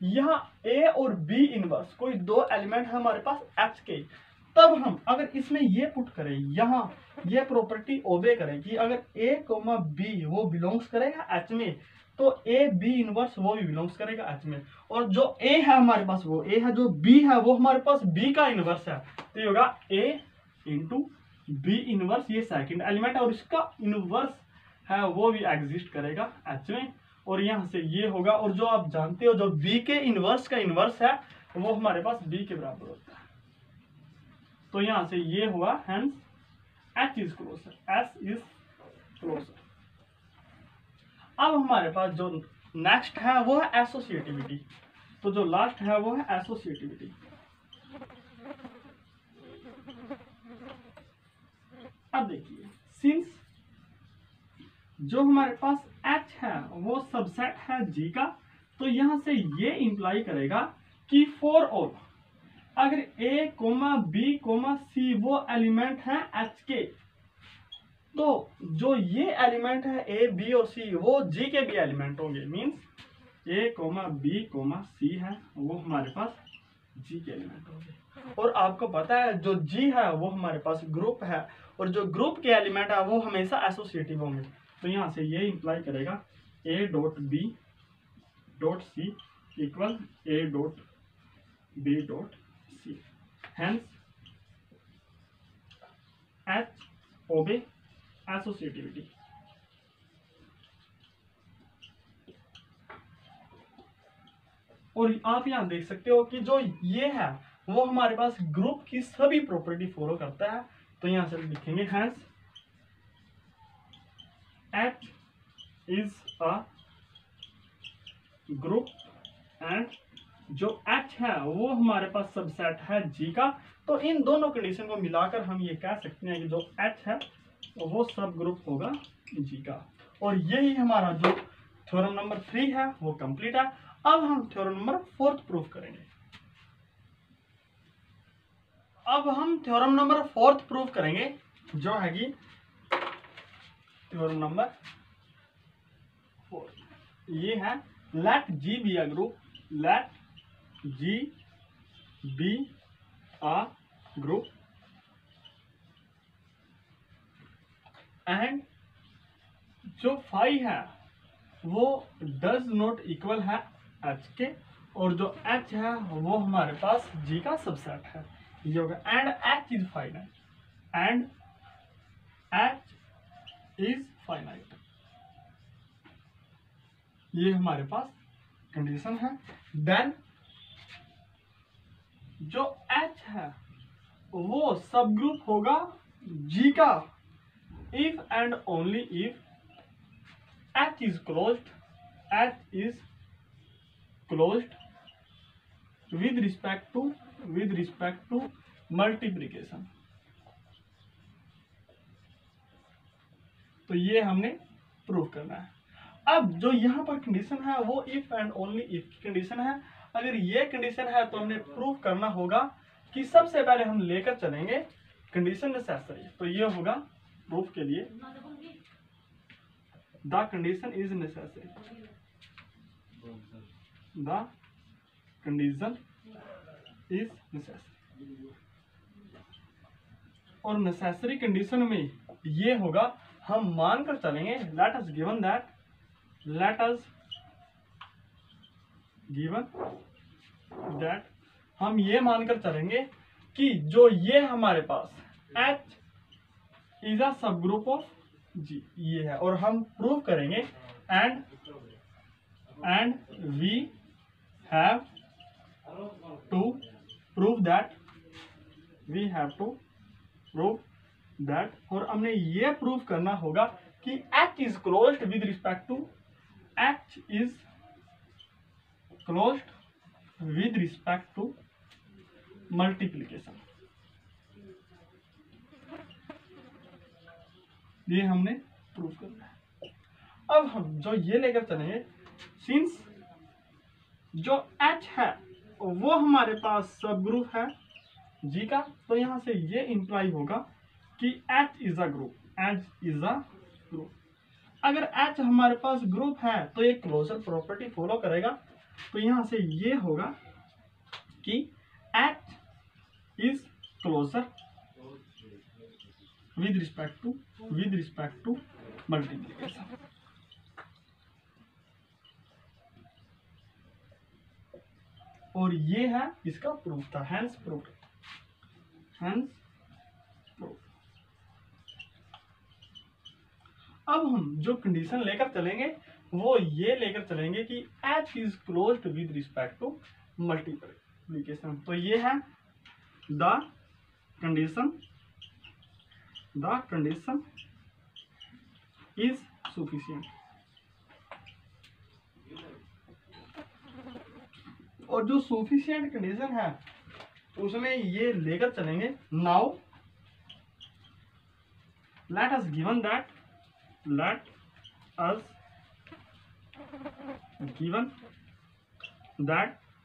यहाँ a और b इनवर्स कोई दो एलिमेंट है हमारे पास H के, तब हम अगर इसमें ये पुट करें, यहाँ ये प्रॉपर्टी ओबे करें कि अगर a, b वो बिलोंग्स करेगा H में, तो a b इनवर्स वो भी बिलोंग्स करेगा H में, और जो a है हमारे पास वो a है, जो b है वो हमारे पास b का इनवर्स है। तो ये होगा a इंटू बी इनवर्स, ये सेकंड एलिमेंट है और इसका इनवर्स है वो भी एग्जिस्ट करेगा H में, और यहाँ से ये होगा। और जो आप जानते हो जो b के इनवर्स का इनवर्स है वो हमारे पास b के बराबर होता है। तो यहाँ से ये हुआ hence H is closure, S is closure. अब हमारे पास जो नेक्स्ट है वो है एसोसिएटिविटी। तो जो लास्ट है वो है एसोसिएटिविटी। अब देखिए, सिंस जो हमारे पास H है वो सबसेट है G का, तो यहां से ये इंप्लाई करेगा कि फॉर ऑल अगर A, B, C वो एलिमेंट है H के, तो जो ये एलिमेंट है A, B और C वो G के भी एलिमेंट होंगे। मींस A, B, C है वो हमारे पास G के एलिमेंट होंगे। और आपको पता है जो G है वो हमारे पास ग्रुप है, और जो ग्रुप के एलिमेंट है वो हमेशा एसोसिएटिव होंगे। तो यहाँ से ये इंप्लाई करेगा A dot B dot C equal A dot B dot C। Hence H obey associativity. और आप यहां देख सकते हो कि जो ये है वो हमारे पास ग्रुप की सभी प्रॉपर्टी फॉलो करता है। तो यहां से लिखेंगे hence H is a group and जो H है वो हमारे पास सबसेट है G का। तो इन दोनों कंडीशन को मिलाकर हम ये कह सकते हैं कि जो H है वो सब ग्रुप होगा G का। और यही हमारा जो थ्योरम नंबर 3 है वो कंप्लीट है। अब हम थ्योरम नंबर 4 प्रूफ करेंगे। अब हम थ्योरम नंबर 4 प्रूफ करेंगे, जो है कि थ्योरम नंबर 4 ये है let G be a group, let G be a group and जो फाई है वो डज नॉट इक्वल है H के, और जो H है वो हमारे पास G का सबसेट है। ये होगा and H is finite, and H is finite. ये हमारे पास कंडीशन है। देन जो H है वो सब ग्रुप होगा G का if and only if H is closed, H is closed with respect to multiplication। तो ये हमने प्रूव करना है। अब जो यहाँ पर कंडीशन है वो इफ एंड ओनली इफ की कंडीशन है। अगर ये कंडीशन है तो हमने प्रूव करना होगा कि सबसे पहले हम लेकर चलेंगे कंडीशन नेसेसरी। तो ये होगा प्रूफ के लिए the condition is necessary, the condition is necessary। और नेसेसरी कंडीशन में ये होगा, हम मानकर चलेंगे let us given that हम ये मानकर चलेंगे कि जो ये हमारे पास H इज अ सब ग्रुप ऑफ G ये है, और हम प्रूव करेंगे and we have to prove that और हमने ये प्रूव करना होगा कि H is closed with respect to multiplication. ये हमने प्रूव करना है। अब हम जो ये लेकर चलेंगे, सिंस जो H है वो हमारे पास सब ग्रुप है G का, तो यहां से ये इंप्लाई होगा कि H इज अ ग्रुप। अगर H हमारे पास ग्रुप है तो ये क्लोजर प्रॉपर्टी फॉलो करेगा। तो यहां से ये होगा कि H is closure with respect to multiplication। और ये है इसका प्रूफ था, हेंस प्रूफ। अब हम जो कंडीशन लेकर चलेंगे वो ये लेकर चलेंगे कि H is closed with respect to multiplication. तो ये है द condition is sufficient। और जो sufficient कंडीशन है उसमें ये लेकर चलेंगे। Now let us given that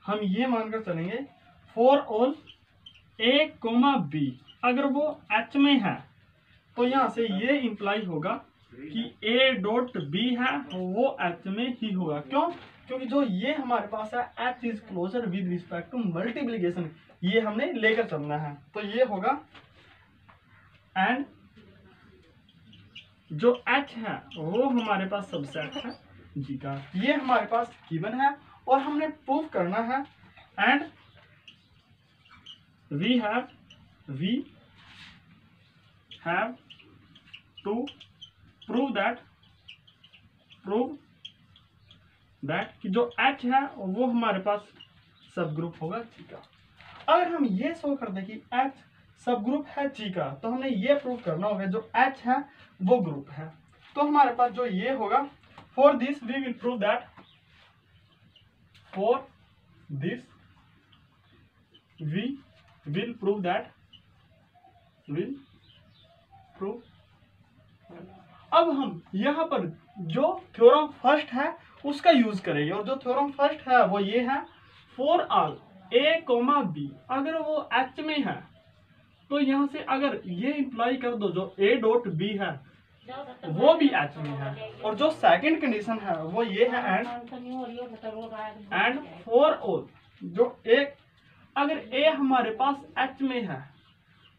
हम ये मानकर चलेंगे for all A comma B, अगर वो एच में है तो यहाँ से ये इंप्लाई होगा कि ए डॉट बी है वो एच में ही होगा। क्यों? क्योंकि जो ये हमारे पास है H is closure with respect to multiplication, ये हमने लेकर चलना है। तो ये होगा एंड जो एच है वो हमारे पास सबसेट है जी का, ये हमारे पास गिवन है और हमने प्रूव करना है। And we have to prove that कि जो एच है वो हमारे पास सब ग्रुप होगा जी का। अगर हम ये शो कर दें कि एच सब ग्रुप है जी का, तो हमने ये प्रूव करना होगा जो एच है वो ग्रुप है। तो हमारे पास जो ये होगा, for this we will prove that अब हम यहाँ पर जो थ्योरम फर्स्ट है उसका यूज करेंगे, और जो थ्योरम फर्स्ट है वो ये है for all A comma B, अगर वो एच में है तो यहाँ से अगर ये इंप्लाई कर दो जो ए डॉट बी है वो भी एच में है। और जो सेकंड कंडीशन है वो ये है एंड फॉर ऑल जो एक अगर ए हमारे पास एच में है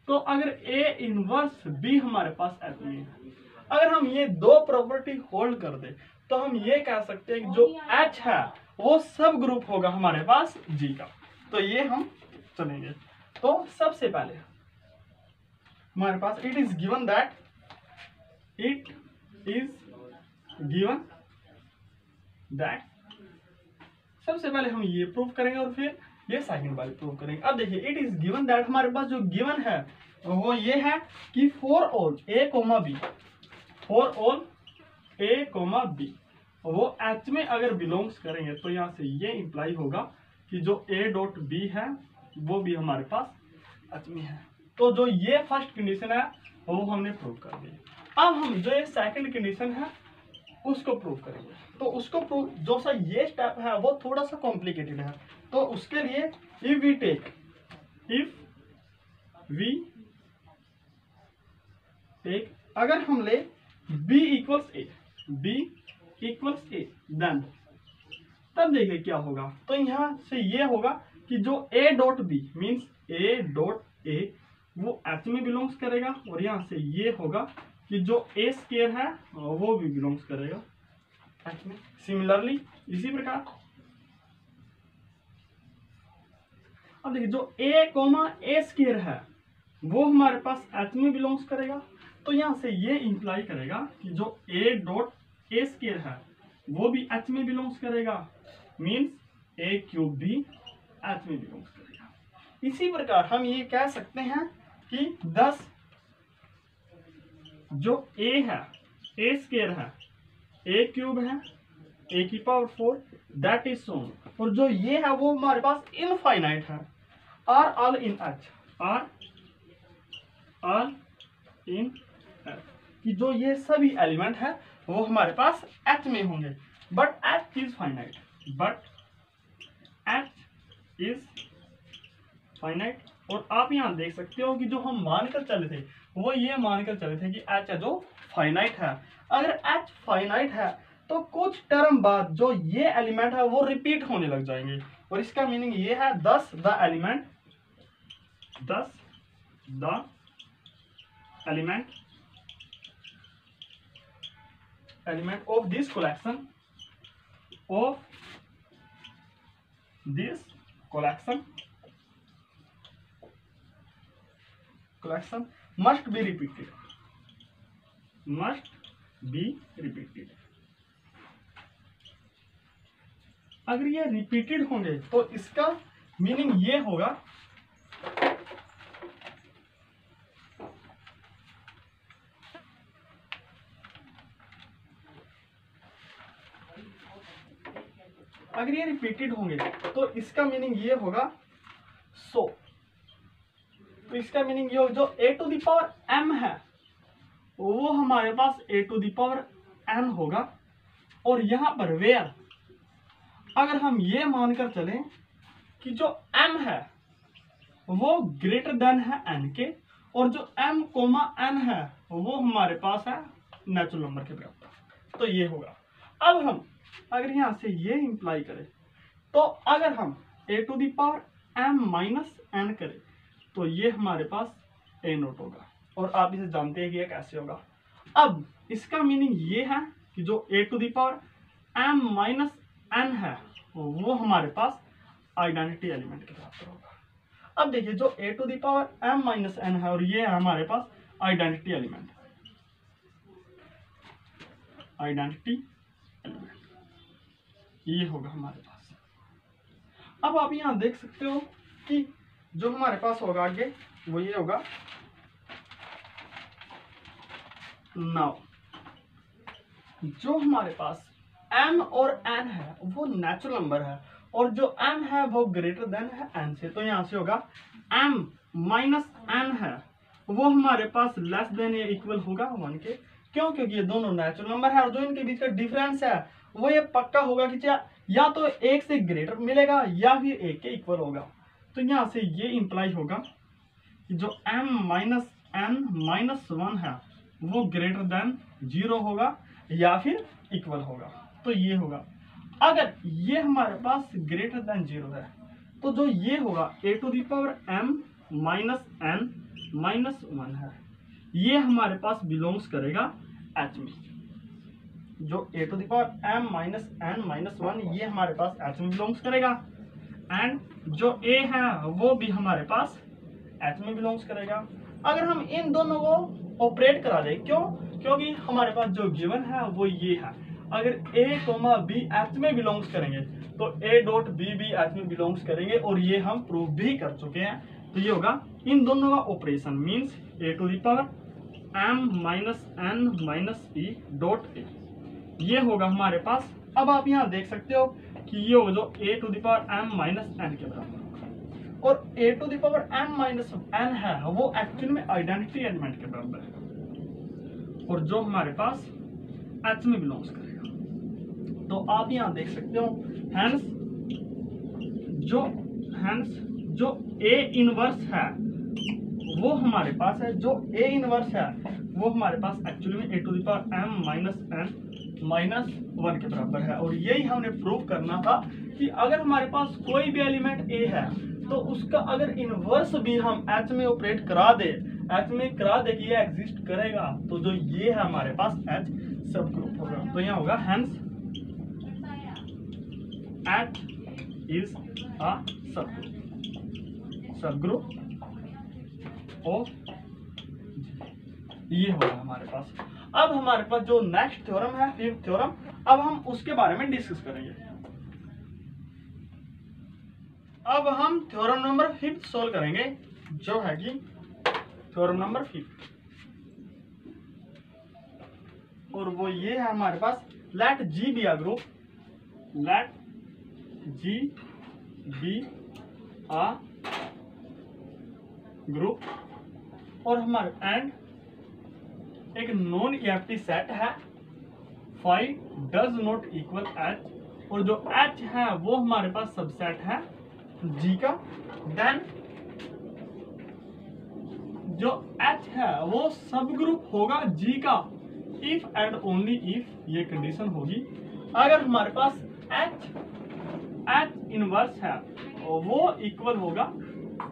तो अगर ए इनवर्स बी हमारे पास एच में है, अगर हम ये दो प्रॉपर्टी होल्ड कर दे तो हम ये कह सकते हैं कि जो एच है वो सब ग्रुप होगा हमारे पास जी का। तो ये हम चलेंगे। तो सबसे पहले हमारे पास इट इज गिवन दैट सबसे पहले हम ये प्रूव करेंगे और फिर ये सेकंड वाली प्रूव करेंगे। अब देखिए इट इज गिवन दैट हमारे पास जो गिवन है वो ये है कि for all A comma b वो एच में अगर बिलोंग्स करेंगे तो यहाँ से ये इंप्लाई होगा कि जो ए डॉट बी है वो भी हमारे पास एच में है। तो जो ये फर्स्ट कंडीशन है वो हमने प्रूव कर दी। अब हम जो ये सेकंड कंडीशन है उसको प्रूव करेंगे। तो उसको प्रूव जो सा ये स्टेप है वो थोड़ा सा कॉम्प्लिकेटेड है। तो उसके लिए इफ वी टेक अगर हम ले b इक्वल्स ए देन तब देखिए क्या होगा। तो यहाँ से ये होगा कि जो a dot b means a dot a वो एच में बिलोंग्स करेगा, और यहाँ से ये होगा कि जो a स्क्वायर है वो भी बिलोंग्स करेगा एच में। सिमिलरली इसी प्रकार अब देखिए जो a कोमा a स्क्वायर है वो हमारे पास एच में बिलोंग्स करेगा। तो यहाँ से ये इंप्लाई करेगा कि जो a डॉट ए स्क्वायर है वो भी एच में बिलोंग्स करेगा, मीन्स ए क्यूब भी एच में बिलोंग्स करेगा। इसी प्रकार हम ये कह सकते हैं कि 10 जो a है a स्क्वायर है a क्यूब है a की पावर 4 दैट इज सोन, और जो ये है वो हमारे पास इनफाइनाइट है। आर ऑल इन एच कि जो ये सभी एलिमेंट है वो हमारे पास एच में होंगे। बट एच इज फाइनाइट और आप यहाँ देख सकते हो कि जो हम मानकर चले थे वो ये मानकर चले थे कि एच है जो फाइनाइट है। अगर एच फाइनाइट है तो कुछ टर्म बाद जो ये एलिमेंट है वो रिपीट होने लग जाएंगे, और इसका मीनिंग ये है 10 the element of this collection must be repeated अगर ये रिपीटेड होंगे तो इसका मीनिंग ये होगा अगर ये रिपीटेड होंगे तो इसका मीनिंग ये होगा 100। तो इसका मीनिंग ये होगा जो a to the power m है वो हमारे पास a to the power n होगा। और यहां पर वेयर अगर हम ये मानकर चलें कि जो m है वो ग्रेटर देन है n के, और जो m कोमा n है वो हमारे पास है नेचुरल नंबर के बराबर, तो ये होगा। अब हम अगर यहां से ये इंप्लाई करें तो अगर हम a to the power m minus n करें तो ये हमारे पास a नोट होगा, और आप इसे जानते हैं कि ये कैसे होगा। अब इसका मीनिंग ये है कि जो a to the power m minus n है वो हमारे पास आइडेंटिटी एलिमेंट के बराबर होगा। अब देखिए जो a to the power m minus n है और ये है हमारे पास आइडेंटिटी एलिमेंट, ये होगा हमारे पास। अब आप यहाँ देख सकते हो कि जो हमारे पास होगा आगे वो ये होगा। नाउ जो हमारे पास m और n है वो नेचुरल नंबर है, और जो m है वो ग्रेटर देन है n से, तो यहां से होगा m माइनस n है वो हमारे पास लेस देन या इक्वल होगा 1 के। क्यों? क्योंकि ये दोनों नेचुरल नंबर है और जो इनके बीच का डिफरेंस है वो ये पक्का होगा कि या तो 1 से ग्रेटर मिलेगा या फिर 1 के इक्वल होगा। तो यहां से ये इंप्लाई होगा कि जो m माइनस n माइनस 1 है वो ग्रेटर देन 0 होगा या फिर इक्वल होगा, तो ये होगा। अगर ये हमारे पास ग्रेटर देन 0 है तो जो ये होगा a to the power m minus n minus 1 है, ये हमारे पास बिलोंग्स करेगा h में। जो a to the power m minus n minus 1 ये हमारे पास h में बिलोंग्स करेगा, एंड जो a है वो भी हमारे पास h में बिलोंग्स करेगा। अगर हम इन दोनों को ऑपरेट करा दें, क्यों? क्योंकि हमारे पास जो गिवन है वो ये है। अगर a कोमा b h में बिलोंग्स करेंगे तो a डॉट b भी h में बिलोंग्स करेंगे, और ये हम प्रूव भी कर चुके हैं। तो ये होगा इन दोनों का operation means a to the power m minus n minus e dot a, ये होगा हमारे पास। अब आप यहाँ देख सकते हो कि ये होगा जो a to the power m minus n के बराबर होगा, और a to the power m minus n है वो एक्चुअली में आइडेंटिटी एलिमेंट के बराबर है, और जो हमारे पास h में बिलोंग्स करेगा। तो आप यहाँ देख सकते हो हैंस जो a इनवर्स है वो हमारे पास है, जो a इनवर्स है वो हमारे पास एक्चुअली में a to the power m minus n minus 1 के बराबर है। और यही हमने प्रूव करना था कि अगर हमारे पास कोई भी एलिमेंट a है तो उसका अगर इनवर्स भी हम h में ऑपरेट करा दे कि ये एग्जिस्ट करेगा, तो जो ये है हमारे पास h सब ग्रुप होगा। तो यहाँ होगा हेंस h इज अ सब ग्रुप ऑफ, ये होगा हमारे पास। अब हमारे पास जो नेक्स्ट थ्योरम है, फिफ्थ थ्योरम, अब हम उसके बारे में डिस्कस करेंगे। अब हम थ्योरम नंबर 5 सोल्व करेंगे, जो है कि थ्योरम नंबर 5, और वो ये है हमारे पास let G be a group, let G be a group, और हमारे एंड एक नॉन EFT सेट है phi does not equal H, और जो H है वो हमारे पास सबसेट है G का। देन जो H है वो सब ग्रुप होगा G का इफ एंड ओनली इफ, ये कंडीशन होगी अगर हमारे पास H इनवर्स है वो इक्वल होगा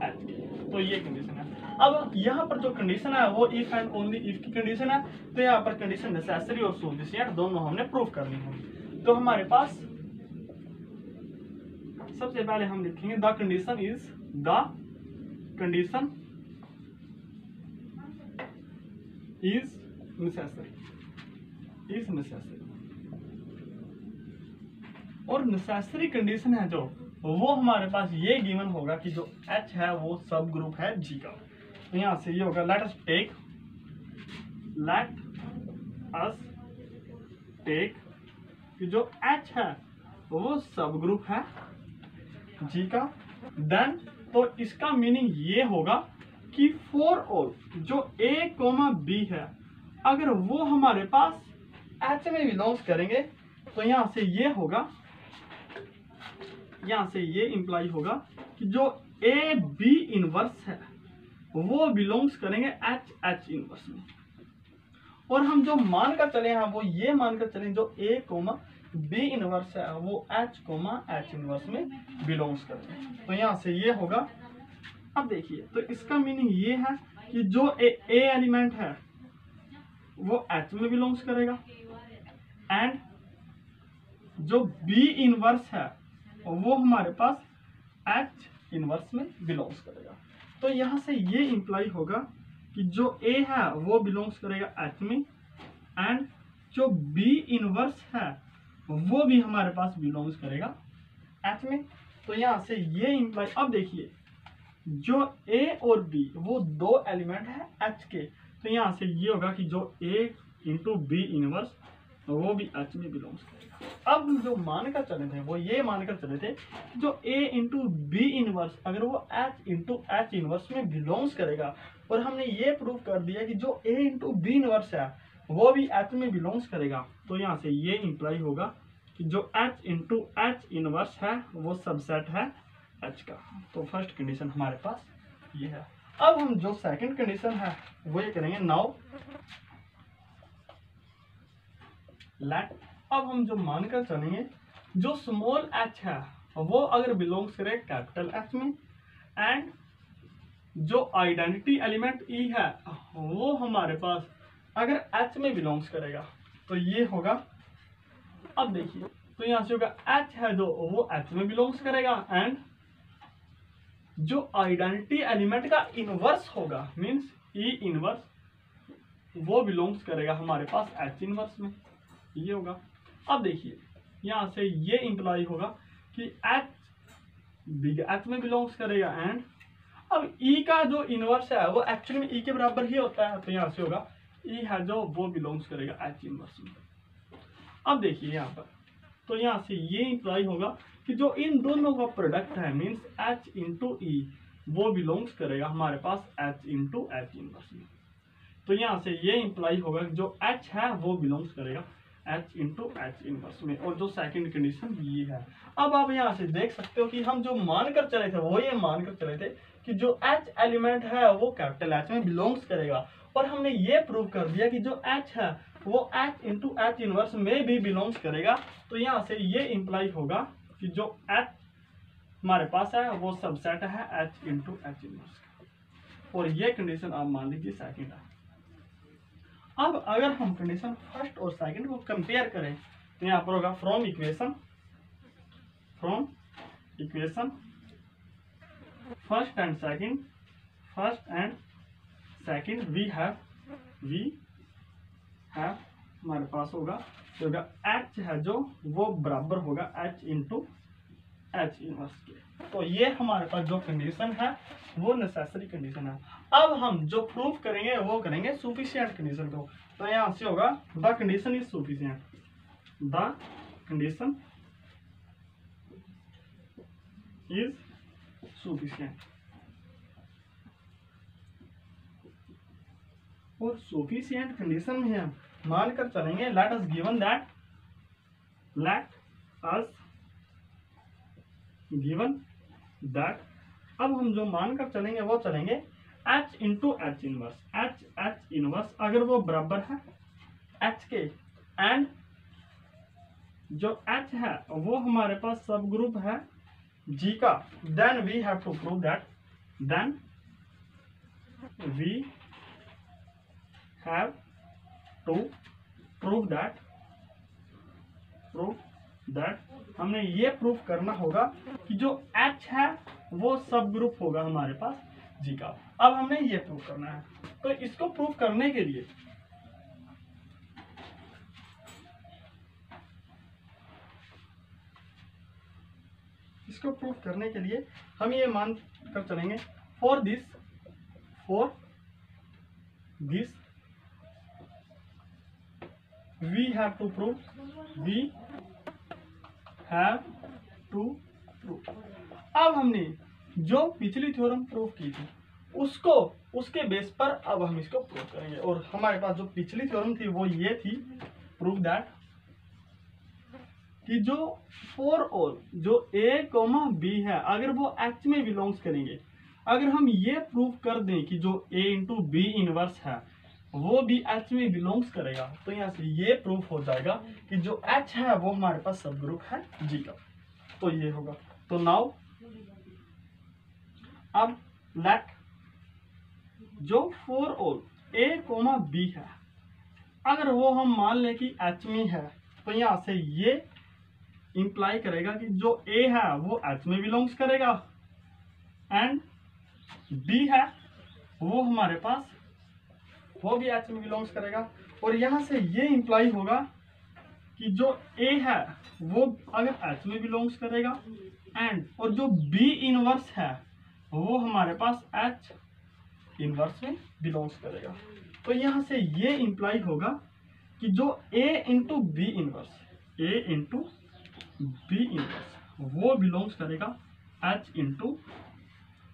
H के, तो ये कंडीशन है। अब यहाँ पर जो कंडीशन है वो इफ एंड ओनली इफ की कंडीशन है, तो यहाँ पर कंडीशन नेसेसरी और सफिशिएंट दोनों हमने प्रूव करनी होगी। तो हमारे पास सबसे पहले हम लिखेंगे द कंडीशन इज नेसेसरी, और नेसेसरी कंडीशन है जो वो हमारे पास ये गिवन होगा कि जो H है वो सब ग्रुप है G का। तो यहां से ये होगा लेट अस टेक कि जो H है वो सब ग्रुप है जी का। देन तो इसका मीनिंग ये होगा कि फॉर ऑल जो A, B है, अगर वो हमारे पास H में बिलोंग्स करेंगे तो यहां से ये होगा, यहां से ये इंप्लाई होगा कि जो A, B इनवर्स है वो बिलोंग्स करेंगे H इनवर्स में। और हम जो मानकर चले हैं वो ये मानकर चले जो A, B इनवर्स है वो H, इनवर्स में बिलोंग्स करेंगे। तो यहां से ये होगा। अब देखिए तो इसका मीनिंग ये है कि जो A एलिमेंट है वो H में बिलोंग्स करेगा एंड जो B इनवर्स है वो हमारे पास H इनवर्स में बिलोंग्स करेगा। तो यहां से ये इंप्लाई होगा कि जो A है वो बिलोंग्स करेगा H में एंड जो B इनवर्स है वो भी हमारे पास बिलोंग्स करेगा H में। तो यहां से ये इंप्लाई, अब देखिए जो A और B वो दो एलिमेंट है H के, तो यहां से ये होगा कि जो A इंटू B इनवर्स वो भी H में बिलोंग्स करेगा। अब हम जो मानकर चले थे वो ये मानकर चले थे जो A इंटू B इनवर्स अगर वो H इंटू H इनवर्स में बिलोंग्स करेगा, और हमने ये प्रूव कर दिया कि जो A इंटू B इनवर्स है वो भी H में बिलोंग्स करेगा। तो यहाँ से ये इंप्लाई होगा कि जो H इंटू H इनवर्स है वो सबसेट है H का। तो फर्स्ट कंडीशन हमारे पास ये है। अब हम जो सेकंड कंडीशन है वो ये करेंगे नाउ लेट। अब हम जो मानकर चलेंगे जो स्मॉल h है वो अगर बिलोंग्स करे कैपिटल H में एंड जो आइडेंटिटी एलिमेंट E है वो हमारे पास अगर H में बिलोंग्स करेगा तो ये होगा। अब देखिए तो यहां से होगा H है जो वो H में बिलोंग्स करेगा एंड जो आइडेंटिटी एलिमेंट का इनवर्स होगा मींस E इनवर्स वो बिलोंग्स करेगा हमारे पास H इनवर्स में, ये होगा। अब देखिए यहां से ये इंप्लाई होगा कि H बिग H में बिलोंग्स करेगा एंड अब E का जो इनवर्स है वो एक्चुअली में E के बराबर ही होता है, तो यहां से होगा E है जो वो बिलोंग्स करेगा H इनवर्स में। अब देखिए यहाँ पर तो यहां से ये इंप्लाई होगा कि जो इन दोनों का प्रोडक्ट है मींस H इंटू E वो बिलोंग्स करेगा हमारे पास H इंटू H इनवर्स में। तो यहां से ये इंप्लाई होगा कि जो H है वो बिलोंग्स करेगा H इंटू H इनवर्स में, और जो सेकंड कंडीशन ये है। अब आप यहाँ से देख सकते हो कि हम जो मानकर चले थे वो ये मानकर चले थे कि जो H एलिमेंट है वो कैपिटल H में बिलोंग्स करेगा, और हमने ये प्रूव कर दिया कि जो H है वो H इंटू H इनवर्स में भी बिलोंग्स करेगा। तो यहाँ से ये इंप्लाई होगा कि जो H हमारे पास है वो सबसेट है H इंटू H इनवर्स का, और ये कंडीशन आप मान लीजिए सेकंड है। अब अगर हम कंडीशन फर्स्ट और सेकंड को कंपेयर करें तो यहाँ पर होगा from equation first and second we have हमारे पास होगा तो होगा H है जो वो बराबर होगा H इंटू H इनवर्स के। तो ये हमारे पास जो कंडीशन है वो नेसेसरी कंडीशन है। अब हम जो प्रूफ करेंगे वो करेंगे सुफिशिएंट कंडीशन को। तो यहां से होगा the condition is sufficient, the condition is sufficient. और सुफिशिएंट कंडीशन में हम मानकर चलेंगे लेट अस गिवन दैट अब हम जो मानकर चलेंगे वो चलेंगे H इंटू H इनवर्स अगर वो बराबर है H के एंड जो H है वो हमारे पास सब ग्रुप है G का, then we have to prove that हमने ये प्रूफ करना होगा कि जो H है वो सब ग्रुप होगा हमारे पास G का। अब हमने ये प्रूफ करना है, तो इसको प्रूफ करने के लिए हम ये मान कर चलेंगे for this we have to prove have to prove. अब हमने जो पिछली थ्योरम प्रूव की थी उसके बेस पर अब हम इसको प्रूव करेंगे। और हमारे पास जो पिछली थ्योरम थी वो ये थी, प्रूव दैट कि जो फॉर ऑल जो a, b है अगर वो h में बिलोंग्स करेंगे, अगर हम ये प्रूव कर दें कि जो a इंटू बी इनवर्स है वो भी h में बिलोंग्स करेगा, तो यहाँ से ये प्रूफ हो जाएगा कि जो h है वो हमारे पास सब ग्रुप है G का। तो ये होगा। तो नाउ अब लेट जो फॉर ऑल a, b है अगर वो हम मान लें कि h में है, तो यहाँ से ये इंप्लाई करेगा कि जो a है वो h में बिलोंग्स करेगा एंड b है वो हमारे पास वो भी h में बिलोंग्स करेगा। और यहाँ से ये इंप्लाई होगा कि जो a है वो अगर h में बिलोंग्स करेगा एंड और जो b इनवर्स है वो हमारे पास h इनवर्स में बिलोंग्स करेगा। तो यहाँ से ये इंप्लाई होगा कि जो a इंटू बी इनवर्स वो बिलोंग्स करेगा h इंटू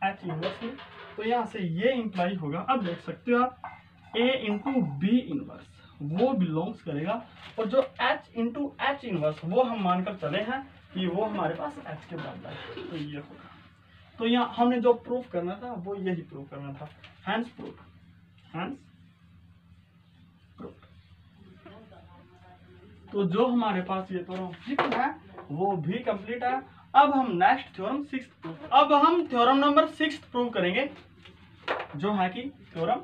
h इनवर्स में। तो यहाँ से ये इंप्लाई होगा, अब देख सकते हो आप, a इंटू बी इनवर्स वो बिलोंग्स करेगा और जो h इंटू h इनवर्स वो हम मानकर चले हैं कि वो हमारे पास h के बराबर है। तो ये होगा। तो यहाँ हमने जो प्रूफ करना था वो यही प्रूफ करना था, हैंस प्रूफ। तो जो हमारे पास ये थ्योरम है वो भी कंप्लीट है। अब हम नेक्स्ट थ्योरम सिक्स्थ प्रूफ, अब हम थ्योरम नंबर 6 प्रूव करेंगे जो है कि थ्योरम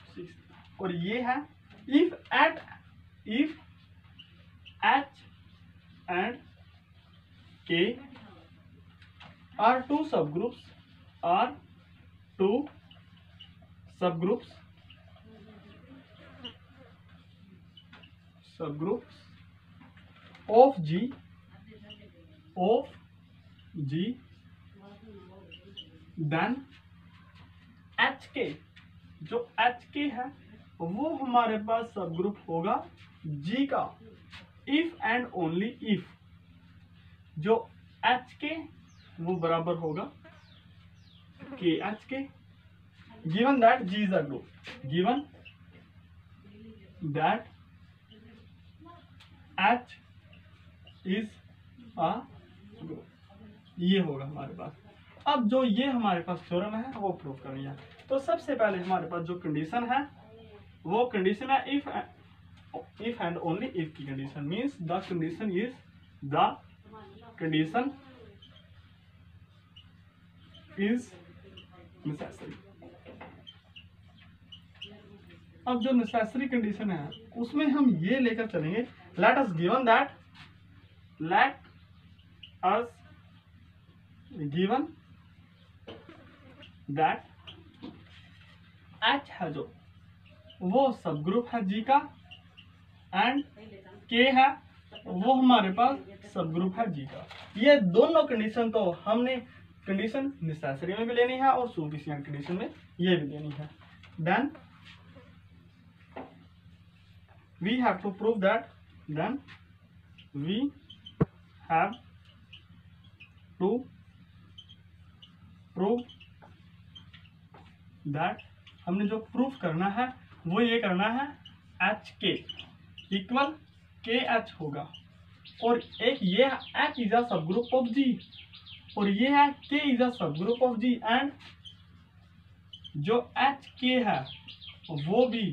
6, और ये है if h and k are two subgroups of G then HK जो HK है वो हमारे पास सब ग्रुप होगा G का इफ एंड ओनली इफ जो HK वो बराबर होगा KHK given that G is a group, given that H is a group, ये होगा हमारे पास। अब जो ये हमारे पास थ्योरम है वो प्रूव करनी है। तो सबसे पहले हमारे पास जो कंडीशन है वो कंडीशन है इफ एंड ओनली इफ की condition, means the condition is necessary. अब जो नेसेसरी कंडीशन है उसमें हम ये लेकर चलेंगे, let us given that H है जो वो सब ग्रुप है G का एंड K है वो हमारे पास सब ग्रुप है G का। ये दोनों कंडीशन तो हमने कंडीशन नेसेसरी में भी लेनी है और सफिशिएंट कंडीशन में ये भी लेनी है। Then we have to prove that हमने जो प्रूफ करना है वो ये करना है HK इक्वल KH होगा, और एक ये H इज अ सब ग्रुप ऑफ G और ये है K इज अ सब ग्रुप ऑफ G एंड जो HK है वो भी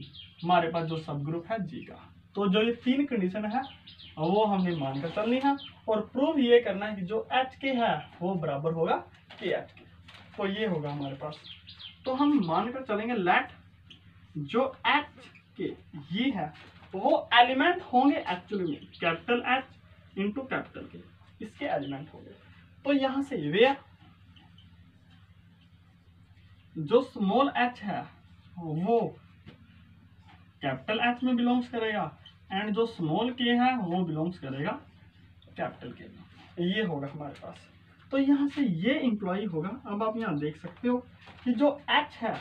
हमारे पास जो सब ग्रुप है G का। तो जो ये तीन कंडीशन है वो हमने मानकर चलनी है और प्रूव ये करना है कि जो HK है वो बराबर होगा KH के। तो ये होगा हमारे पास। तो हम मानकर चलेंगे लेट जो HK ये है वो एलिमेंट होंगे एक्चुअली में capital H into capital K, इसके एलिमेंट होंगे। तो यहां से वेयर जो स्मॉल h है वो कैपिटल H में बिलोंग्स करेगा एंड जो स्मॉल k है वो बिलोंग्स करेगा कैपिटल K में। ये होगा हमारे पास। तो यहाँ से ये इंप्लॉई होगा। अब आप यहाँ देख सकते हो कि जो h है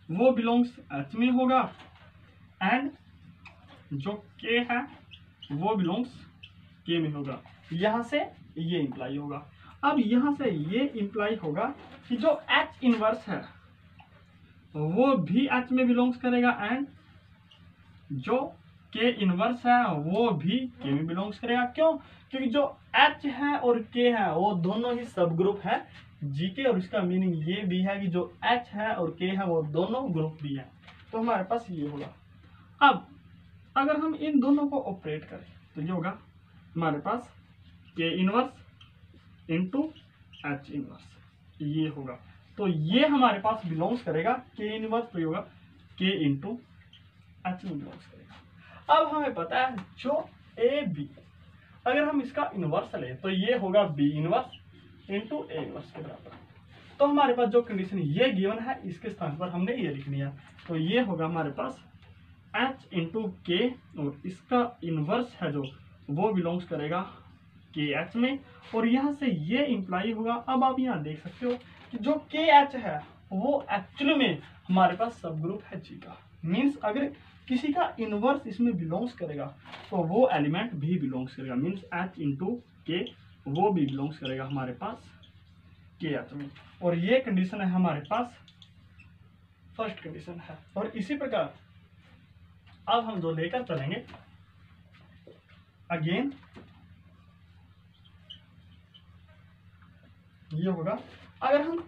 वो बिलोंग्स h में होगा एंड जो k है वो बिलोंग्स के में होगा, यहाँ से ये इंप्लाई होगा। अब यहाँ से ये इंप्लाई होगा कि जो H इनवर्स है वो भी H में बिलोंग्स करेगा एंड जो K इनवर्स है वो भी K में बिलोंग्स करेगा। क्यों? क्योंकि जो H है और K है वो दोनों ही सब ग्रुप है G के, और इसका मीनिंग ये भी है कि जो H है और K है वो दोनों ग्रुप भी है। तो हमारे पास ये होगा। अब अगर हम इन दोनों को ऑपरेट करें तो ये होगा हमारे पास K inverse into H inverse, ये होगा। तो ये हमारे पास बिलोंग्स करेगा K इनवर्स, तो ये होगा K इंटू H में बिलोंग्स करेगा। अब हमें पता है जो AB, अगर हम इसका इनवर्स ले तो ये होगा B inverse into A inverse के बराबर। तो हमारे पास जो कंडीशन ये गिवन है इसके स्थान पर हमने ये लिखनी है। तो ये होगा हमारे पास H इंटू K, और इसका इनवर्स है जो वो बिलोंग्स करेगा KH में, और यहाँ से ये इंप्लाई होगा। अब आप यहाँ देख सकते हो कि जो KH है वो एक्चुअली में हमारे पास सब ग्रुप है G का। मीन्स अगर किसी का इनवर्स इसमें बिलोंग्स करेगा तो वो एलिमेंट भी बिलोंग्स करेगा। मीन्स H इंटू K वो भी बिलोंग्स करेगा हमारे पास KH में, और ये कंडीशन है हमारे पास फर्स्ट कंडीशन है। और इसी प्रकार अब हम जो लेकर चलेंगे अगेन, ये होगा अगर हम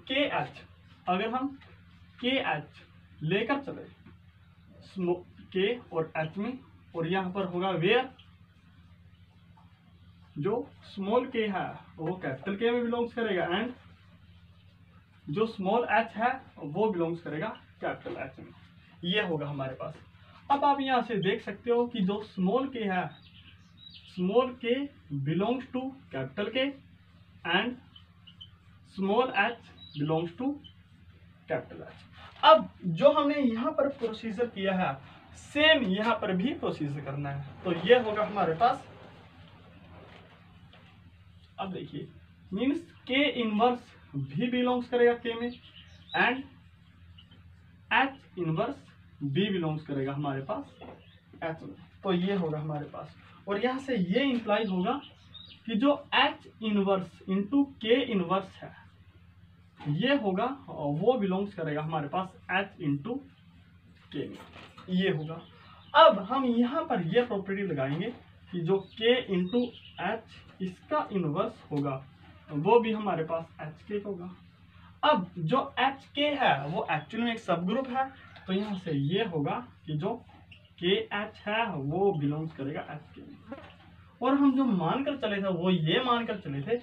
KH लेकर चले K और H में, और यहाँ पर होगा वेयर जो स्मॉल k है वो कैपिटल K में बिलोंग्स करेगा एंड जो स्मॉल h है वो बिलोंग्स करेगा कैपिटल H में। ये होगा हमारे पास। अब आप यहाँ से देख सकते हो कि जो स्मॉल k है, small k belongs to capital K and small h belongs to capital H। अब जो हमने यहाँ पर प्रोसीजर किया है सेम यहाँ पर भी प्रोसीजर करना है। तो ये होगा हमारे पास, अब देखिए मीन्स K इनवर्स भी बिलोंग्स करेगा K में एंड H इनवर्स भी बिलोंग्स करेगा हमारे पास H में। तो ये होगा हमारे पास, और यहाँ से ये इंप्लाई होगा कि जो H inverse into K inverse है ये होगा वो बिलोंग्स करेगा हमारे पास H इंटू K में, ये होगा। अब हम यहाँ पर ये प्रॉपर्टी लगाएंगे कि जो K इंटू H इसका इनवर्स होगा वो भी हमारे पास HK होगा। अब जो HK है वो एक्चुअली में एक सब ग्रुप है, तो यहाँ से ये होगा कि जो KH है वो बिलोंग्स करेगा HK में। और हम जो मानकर चले थे वो ये मानकर चले थे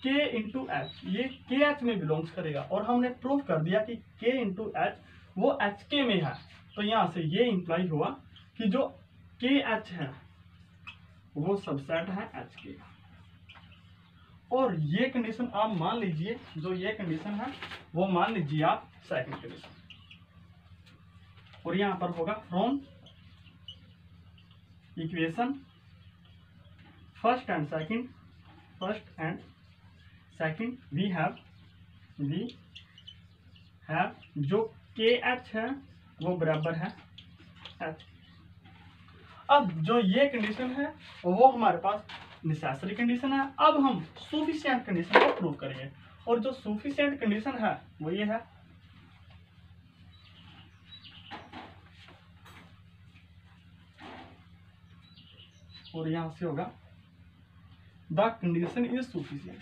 K इंटू H ये KH में बिलोंग्स करेगा, और हमने प्रूव कर दिया कि K इंटू H वो HK में है। तो यहाँ से ये इंप्लाई हुआ कि जो KH है वो सबसेट है HK का। और ये कंडीशन आप मान लीजिए, जो ये कंडीशन है वो मान लीजिए आप सेकंड कंडीशन, और यहाँ पर होगा from equation first and second we have जो KH है वो बराबर है H। अब जो ये कंडीशन है वो हमारे पास नेसेसरी कंडीशन है। अब हम सफिशिएंट कंडीशन को प्रूव करेंगे, और जो सफिशिएंट कंडीशन है वो ये है और यहां से होगा द कंडीशन इज सफिशिएंट।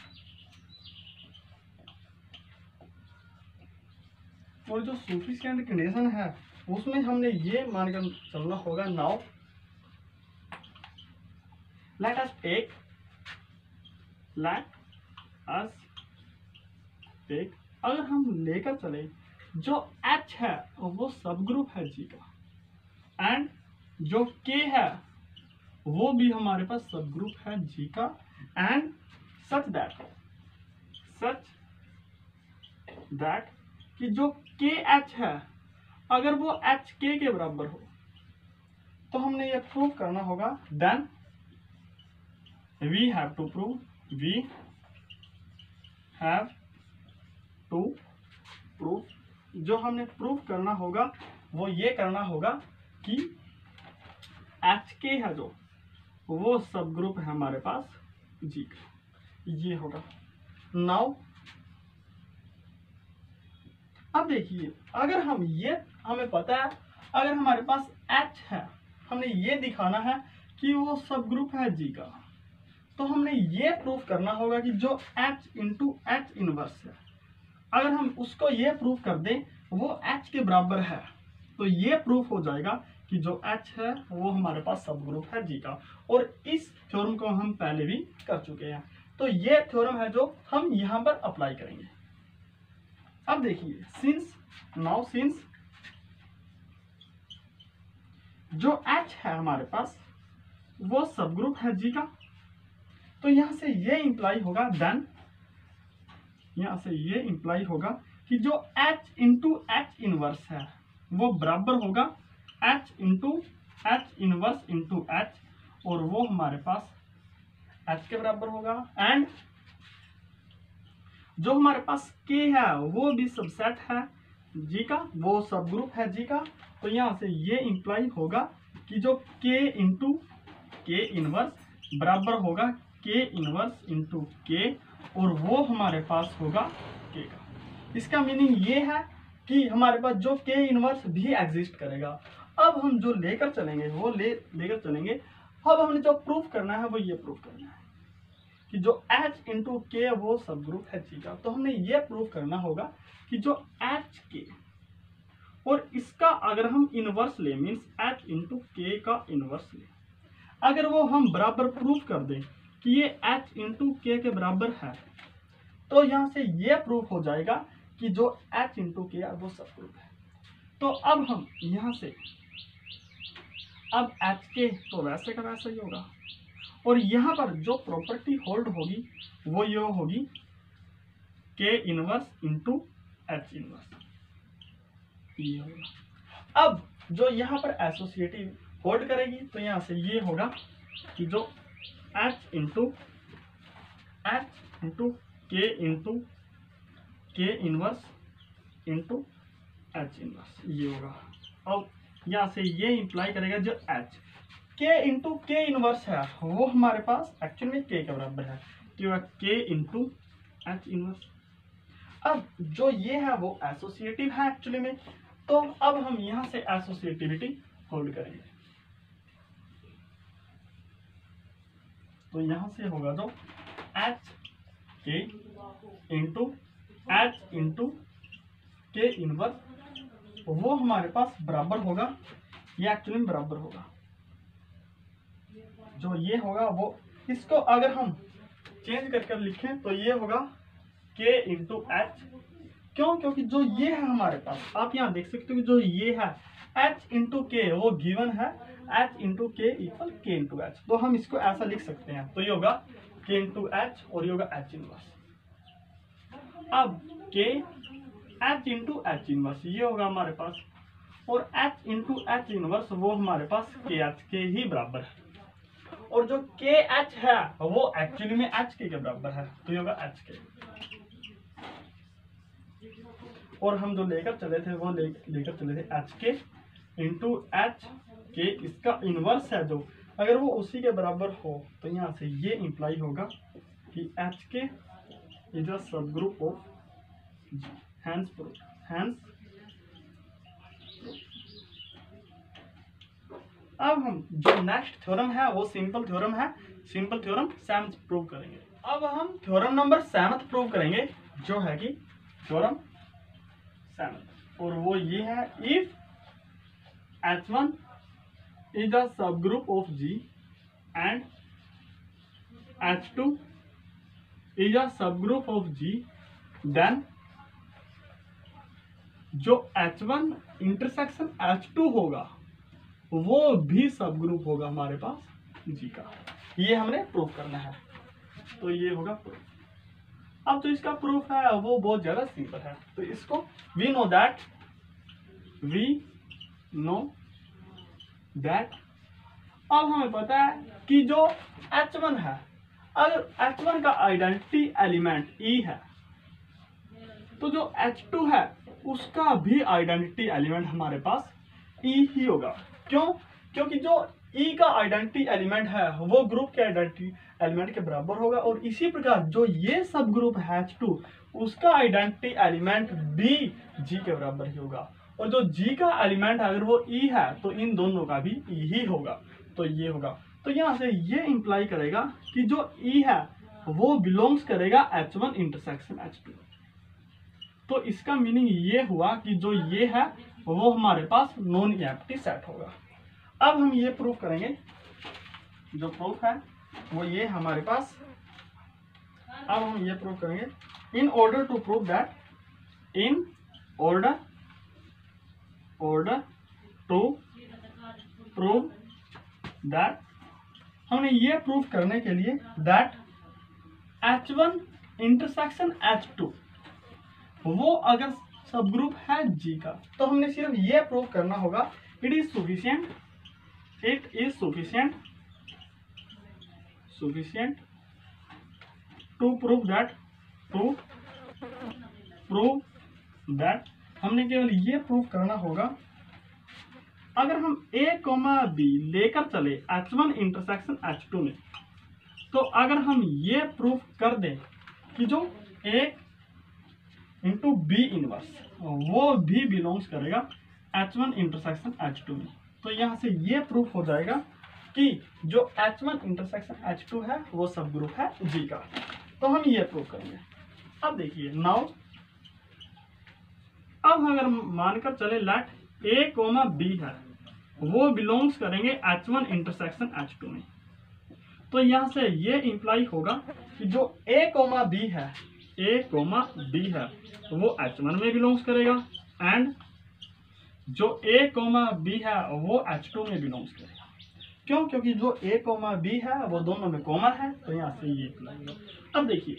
और जो सफिशिएंट कंडीशन है उसमें हमने ये मानकर चलना होगा नाउ let us take अगर हम लेकर चले जो H है वो सब ग्रुप है G का एंड जो K है वो भी हमारे पास सब ग्रुप है G का एंड सच दैट कि जो KH है अगर वो HK के बराबर हो तो हमने ये प्रूव करना होगा। Then we have to prove जो हमने प्रूव करना होगा वो ये करना होगा कि HK है जो वो सब ग्रुप है हमारे पास जी का, ये होगा। नाउ अब देखिए, अगर हम ये हमें पता है, अगर हमारे पास H है, हमने ये दिखाना है कि वो सब ग्रुप है जी का, तो हमने ये प्रूफ करना होगा कि जो H इंटू H इनवर्स है, अगर हम उसको ये प्रूफ कर दें वो H के बराबर है, तो ये प्रूफ हो जाएगा कि जो H है वो हमारे पास सब ग्रुप है जी का। और इस थ्योरम को हम पहले भी कर चुके हैं, तो ये थ्योरम है जो हम यहाँ पर अप्लाई करेंगे। अब देखिए, सिंस जो H है हमारे पास वो सब ग्रुप है जी का, तो यहां से ये इंप्लाई होगा, देन यहां से ये इंप्लाई होगा कि जो H इंटू H इनवर्स है वो बराबर होगा H into H inverse into H, और वो हमारे पास H के बराबर होगा। एंड जो हमारे पास K है वो भी सबसेट है जी का, वो सब ग्रुप है जी का, तो यहां से ये इंप्लाई होगा कि जो K इंटू K इनवर्स बराबर होगा K इनवर्स इंटू K, और वो हमारे पास होगा K का। इसका मीनिंग ये है कि हमारे पास जो K इनवर्स भी एग्जिस्ट करेगा। अब हम जो लेकर चलेंगे वो लेकर चलेंगे। अब हमने जो प्रूफ करना है वो ये प्रूफ करना है कि जो H इंटू K वो सब ग्रुप है जी का, तो हमने ये प्रूफ करना होगा कि जो H K और इसका अगर हम इनवर्स ले, मीन्स H इंटू K का इनवर्स ले, अगर वो हम बराबर प्रूफ कर दें कि ये H इंटू K के बराबर है, तो यहां से ये प्रूफ हो जाएगा कि जो H इंटू K वो सब ग्रुप है। तो अब हम यहां से अब HK तो वैसे का वैसा ही होगा, और यहाँ पर जो प्रॉपर्टी होल्ड होगी वो ये होगी K inverse into H inverse, ये होगा। अब जो यहाँ पर एसोसिएटिव होल्ड करेगी, तो यहाँ से ये होगा कि जो H into K inverse into H inverse, ये होगा। अब यहाँ से ये इंप्लाई करेगा जो H K into K inverse है वो हमारे पास एक्चुअल में K के बराबर है, K इंटू H इनवर्स। अब जो ये है वो एसोसिएटिव है एक्चुअली में, तो अब हम यहाँ से एसोसिएटिविटी होल्ड करेंगे, तो यहाँ से होगा जो H K into K inverse, वो हमारे पास बराबर होगा, ये एक्चुअली में बराबर होगा, जो ये होगा वो, इसको अगर हम चेंज करके लिखें तो ये होगा K इंटू H। क्यों? क्योंकि जो ये है हमारे पास, आप यहाँ देख सकते हो कि जो ये है H इंटू K वो गिवन है, H into K equal K into H, तो हम इसको ऐसा लिख सकते हैं, तो ये होगा K इंटू H और ये होगा H इनवर्स। अब K H into H inverse ये होगा हमारे पास, और H इंटू H इनवर्स वो हमारे पास KH के ही बराबर है, और जो KH है वो एक्चुअली में HK के बराबर है, तो ये होगा HK। और हम जो लेकर चले थे वो लेकर चले थे HK इंटू HK, इसका इनवर्स है जो, अगर वो उसी के बराबर हो तो यहाँ से ये इंप्लाई होगा कि HK इज अ सब ग्रुप ऑफ G, हैंस अब हम जो नेक्स्ट थ्योरम है वो सिंपल थ्योरम है, सिंपल थ्योरम 7th प्रूव करेंगे। अब हम थ्योरम नंबर 7th प्रूव करेंगे, जो है कि थ्योरम 7th, और वो ये है, if H1 is a subgroup of G and H2 is a subgroup of G, then जो H1 इंटरसेक्शन H2 होगा वो भी सब ग्रुप होगा हमारे पास G का, ये हमने प्रूफ करना है, तो ये होगा प्रूफ। अब तो इसका प्रूफ है वो बहुत ज्यादा सिंपल है, तो इसको वी नो दैट अब हमें पता है कि जो H1 है, अगर H1 का आइडेंटिटी एलिमेंट E है, तो जो H2 है उसका भी आइडेंटिटी एलिमेंट हमारे पास E ही होगा। क्यों? क्योंकि जो ई का आइडेंटिटी एलिमेंट है वो ग्रुप के आइडेंटिटी एलिमेंट के बराबर होगा, और इसी प्रकार जो ये सब ग्रुप है H2 उसका आइडेंटिटी एलिमेंट भी G के बराबर ही होगा, और जो G का एलिमेंट अगर वो E है तो इन दोनों का भी E ही होगा। तो ये होगा, तो यहाँ से ये इंप्लाई करेगा कि जो E है वो बिलोंग्स करेगा H1 इंटरसेक्शन H2। तो इसका मीनिंग ये हुआ कि जो ये है वो हमारे पास नॉन एम्प्टी सेट होगा। अब हम ये प्रूफ करेंगे, जो प्रूफ है वो ये हमारे पास, अब हम ये प्रूफ करेंगे in order to prove that, in order to prove that, हमने ये प्रूफ करने के लिए दैट H1 इंटरसेक्शन H2 वो अगर सब ग्रुप है G का, तो हमने सिर्फ ये प्रूव करना होगा it is sufficient to prove that, हमने केवल ये प्रूव करना होगा अगर हम A, B लेकर चले H1 इंटरसेक्शन H2 में, तो अगर हम ये प्रूव कर दें कि जो A इंटू B इनवर्स वो भी बिलोंग्स करेगा H1 इंटरसेक्शन H2 में, तो यहाँ से ये प्रूफ हो जाएगा कि जो H1 इंटरसेक्शन H2 है वो सब ग्रुप है G का। तो हम ये प्रूफ करेंगे। अब देखिए नाउ, अब अगर मानकर चले लेट A, B है वो बिलोंग्स करेंगे H1 इंटरसेक्शन H2 में, तो यहाँ से ये इंप्लाई होगा कि जो A, B है वो H1 में बिलोंग्स करेगा, एंड जो A, B है वो H2 में बिलोंग्स करेगा। क्यों? क्योंकि जो A, B है वो दोनों में कॉमन है, तो यहाँ से ये अप्लाई होगा। अब देखिए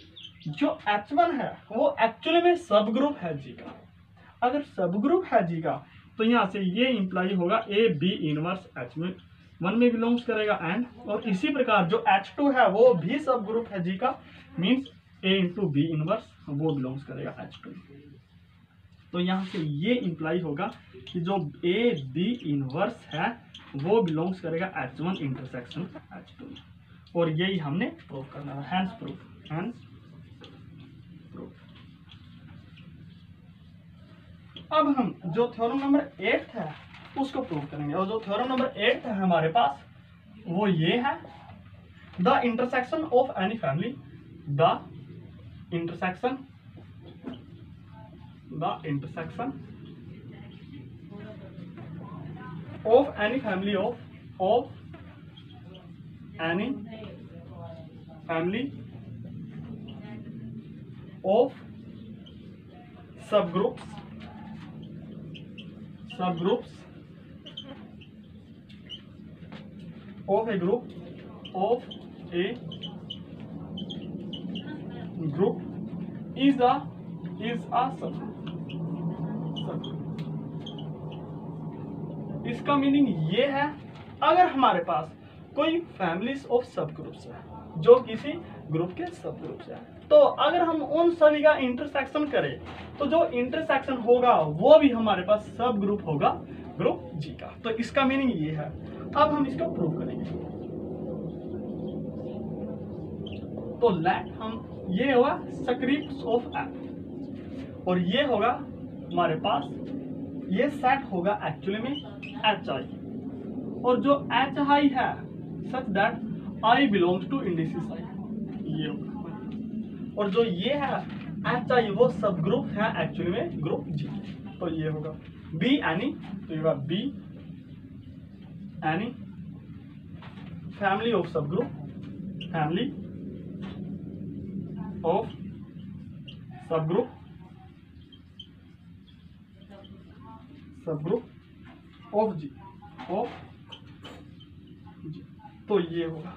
जो H1 है वो एक्चुअली में सब ग्रुप है G का। अगर सब ग्रुप है G का तो यहाँ से ये इंप्लाई होगा A, B इनवर्स H1 में बिलोंग्स करेगा, एंड और इसी प्रकार जो H2 है वो भी सब ग्रुप है G का, means A into B inverse वो बिलोंग्स करेगा H2 में। तो यहाँ से ये इंप्लाई होगा कि जो A, B इनवर्स है वो बिलोंग्स करेगा H1 इंटरसेक्शन H2 में, और यही हमने प्रूव करना है, हैंस प्रूफ। अब हम जो थ्योरम नंबर 8 है उसको प्रूव करेंगे, और जो थ्योरम नंबर 8 है हमारे पास वो ये है, the intersection of any family, the intersection of any family of any family of subgroups of a group is a subgroup। इसका मीनिंग ये है, अगर हमारे पास कोई फैमिलीज ऑफ सब ग्रुप्स है जो किसी ग्रुप के सब ग्रुप्स है, तो अगर हम उन सभी का इंटरसेक्शन करें तो जो इंटरसेक्शन होगा वो भी हमारे पास सब ग्रुप होगा ग्रुप G का। तो इसका मीनिंग ये है। अब हम इसको प्रूव करेंगे। तो लेट हम, ये होगा स्क्रिप्ट्स ऑफ F, और ये होगा हमारे पास, ये सेट होगा एक्चुअली में HI, और जो HI है such that I belongs to indices I, ये होगा, और जो ये है HI वो सब ग्रुप है एक्चुअली में ग्रुप G, तो ये होगा B एनी, तो ये होगा B any family of subgroup, family of subgroup of G, तो ये होगा।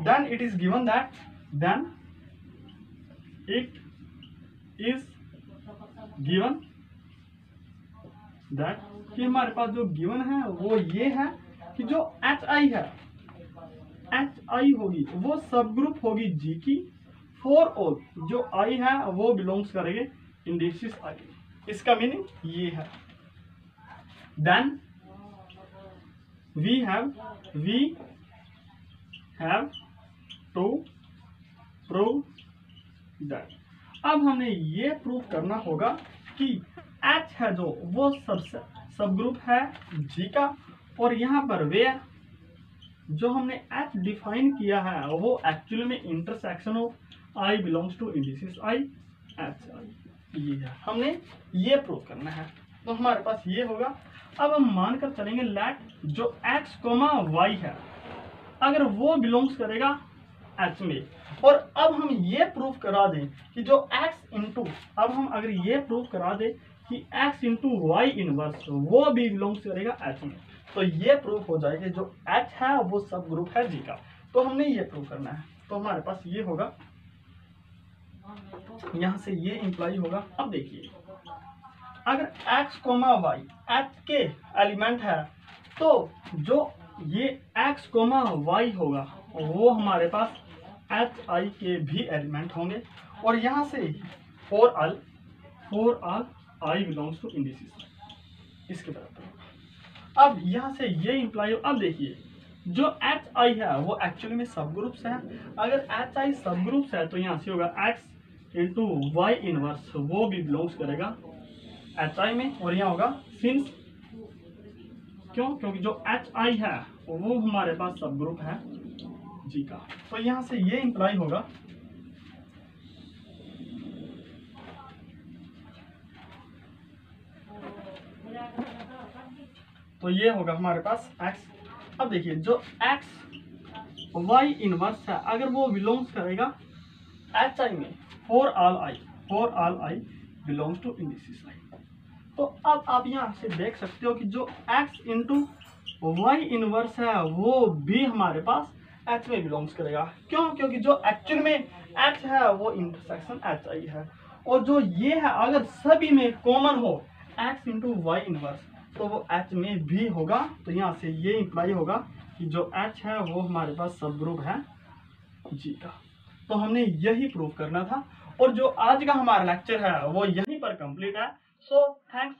Then it is given that, then it is given that, कि हमारे पास जो गिवन है वो ये है कि जो HI है, HI होगी वो सब ग्रुप होगी G की, फॉर ऑल जो I है वो बिलोंग्स करेंगे इंडिसेस I। इसका मीनिंग ये है। Then we have to prove that. अब हमें ये प्रूव करना होगा कि H है जो वो सब ग्रुप है G का, और यहाँ पर वेयर जो हमने H डिफाइन किया है वो एक्चुअली में intersection of I belongs to indices I H I, ये है हमने ये प्रूव करना है। तो हमारे पास ये होगा। अब हम मानकर चलेंगे लेट जो X, Y है अगर वो बिलोंग्स करेगा H में, और अब हम ये प्रूव करा दें कि जो X इंटू, अब हम अगर ये प्रूव करा दें कि X इंटू वाई इनवर्स वो भी बिलोंग्स करेगा H में, तो ये प्रूफ हो जाएगा जो H है वो सब ग्रुप है G का। तो हमने ये प्रूव करना है। तो हमारे पास ये होगा, यहां से ये इंप्लाई होगा। अब देखिए अगर X, Y H के एलिमेंट है तो जो ये X, Y होगा वो हमारे पास H I के भी एलिमेंट होंगे, और यहाँ से for all I belongs to indices इसके बराबर। अब यहाँ से ये इंप्लाई, अब देखिए जो H I है वो एक्चुअली में सब ग्रुप्स है। अगर H I सब ग्रुप्स है तो यहाँ से होगा X इंटू वाई इनवर्स वो भी बिलोंग्स करेगा H I में, और यहाँ होगा सिंस, क्योंकि जो H I है वो हमारे पास सब ग्रुप है G का। तो यहाँ से ये इंप्लाई होगा तो ये होगा हमारे पास X। अब देखिए जो X Y इनवर्स है अगर वो बिलोंग्स करेगा H I में for all I belongs to indices I। तो अब आप यहाँ से देख सकते हो कि जो X इंटू वाई इनवर्स है वो भी हमारे पास H में बिलोंग्स करेगा। क्यों? क्योंकि जो एक्चुअल में H है वो इंटरसेक्शन H I है, और जो ये है अगर सभी में कॉमन हो X इंटू वाई इनवर्स तो वो H में भी होगा। तो यहाँ से ये इंप्लाई होगा कि जो H है वो हमारे पास सब ग्रुप है G का। तो हमने यही प्रूव करना था, और जो आज का हमारा लेक्चर है वो यहीं पर कंप्लीट है। So thanks.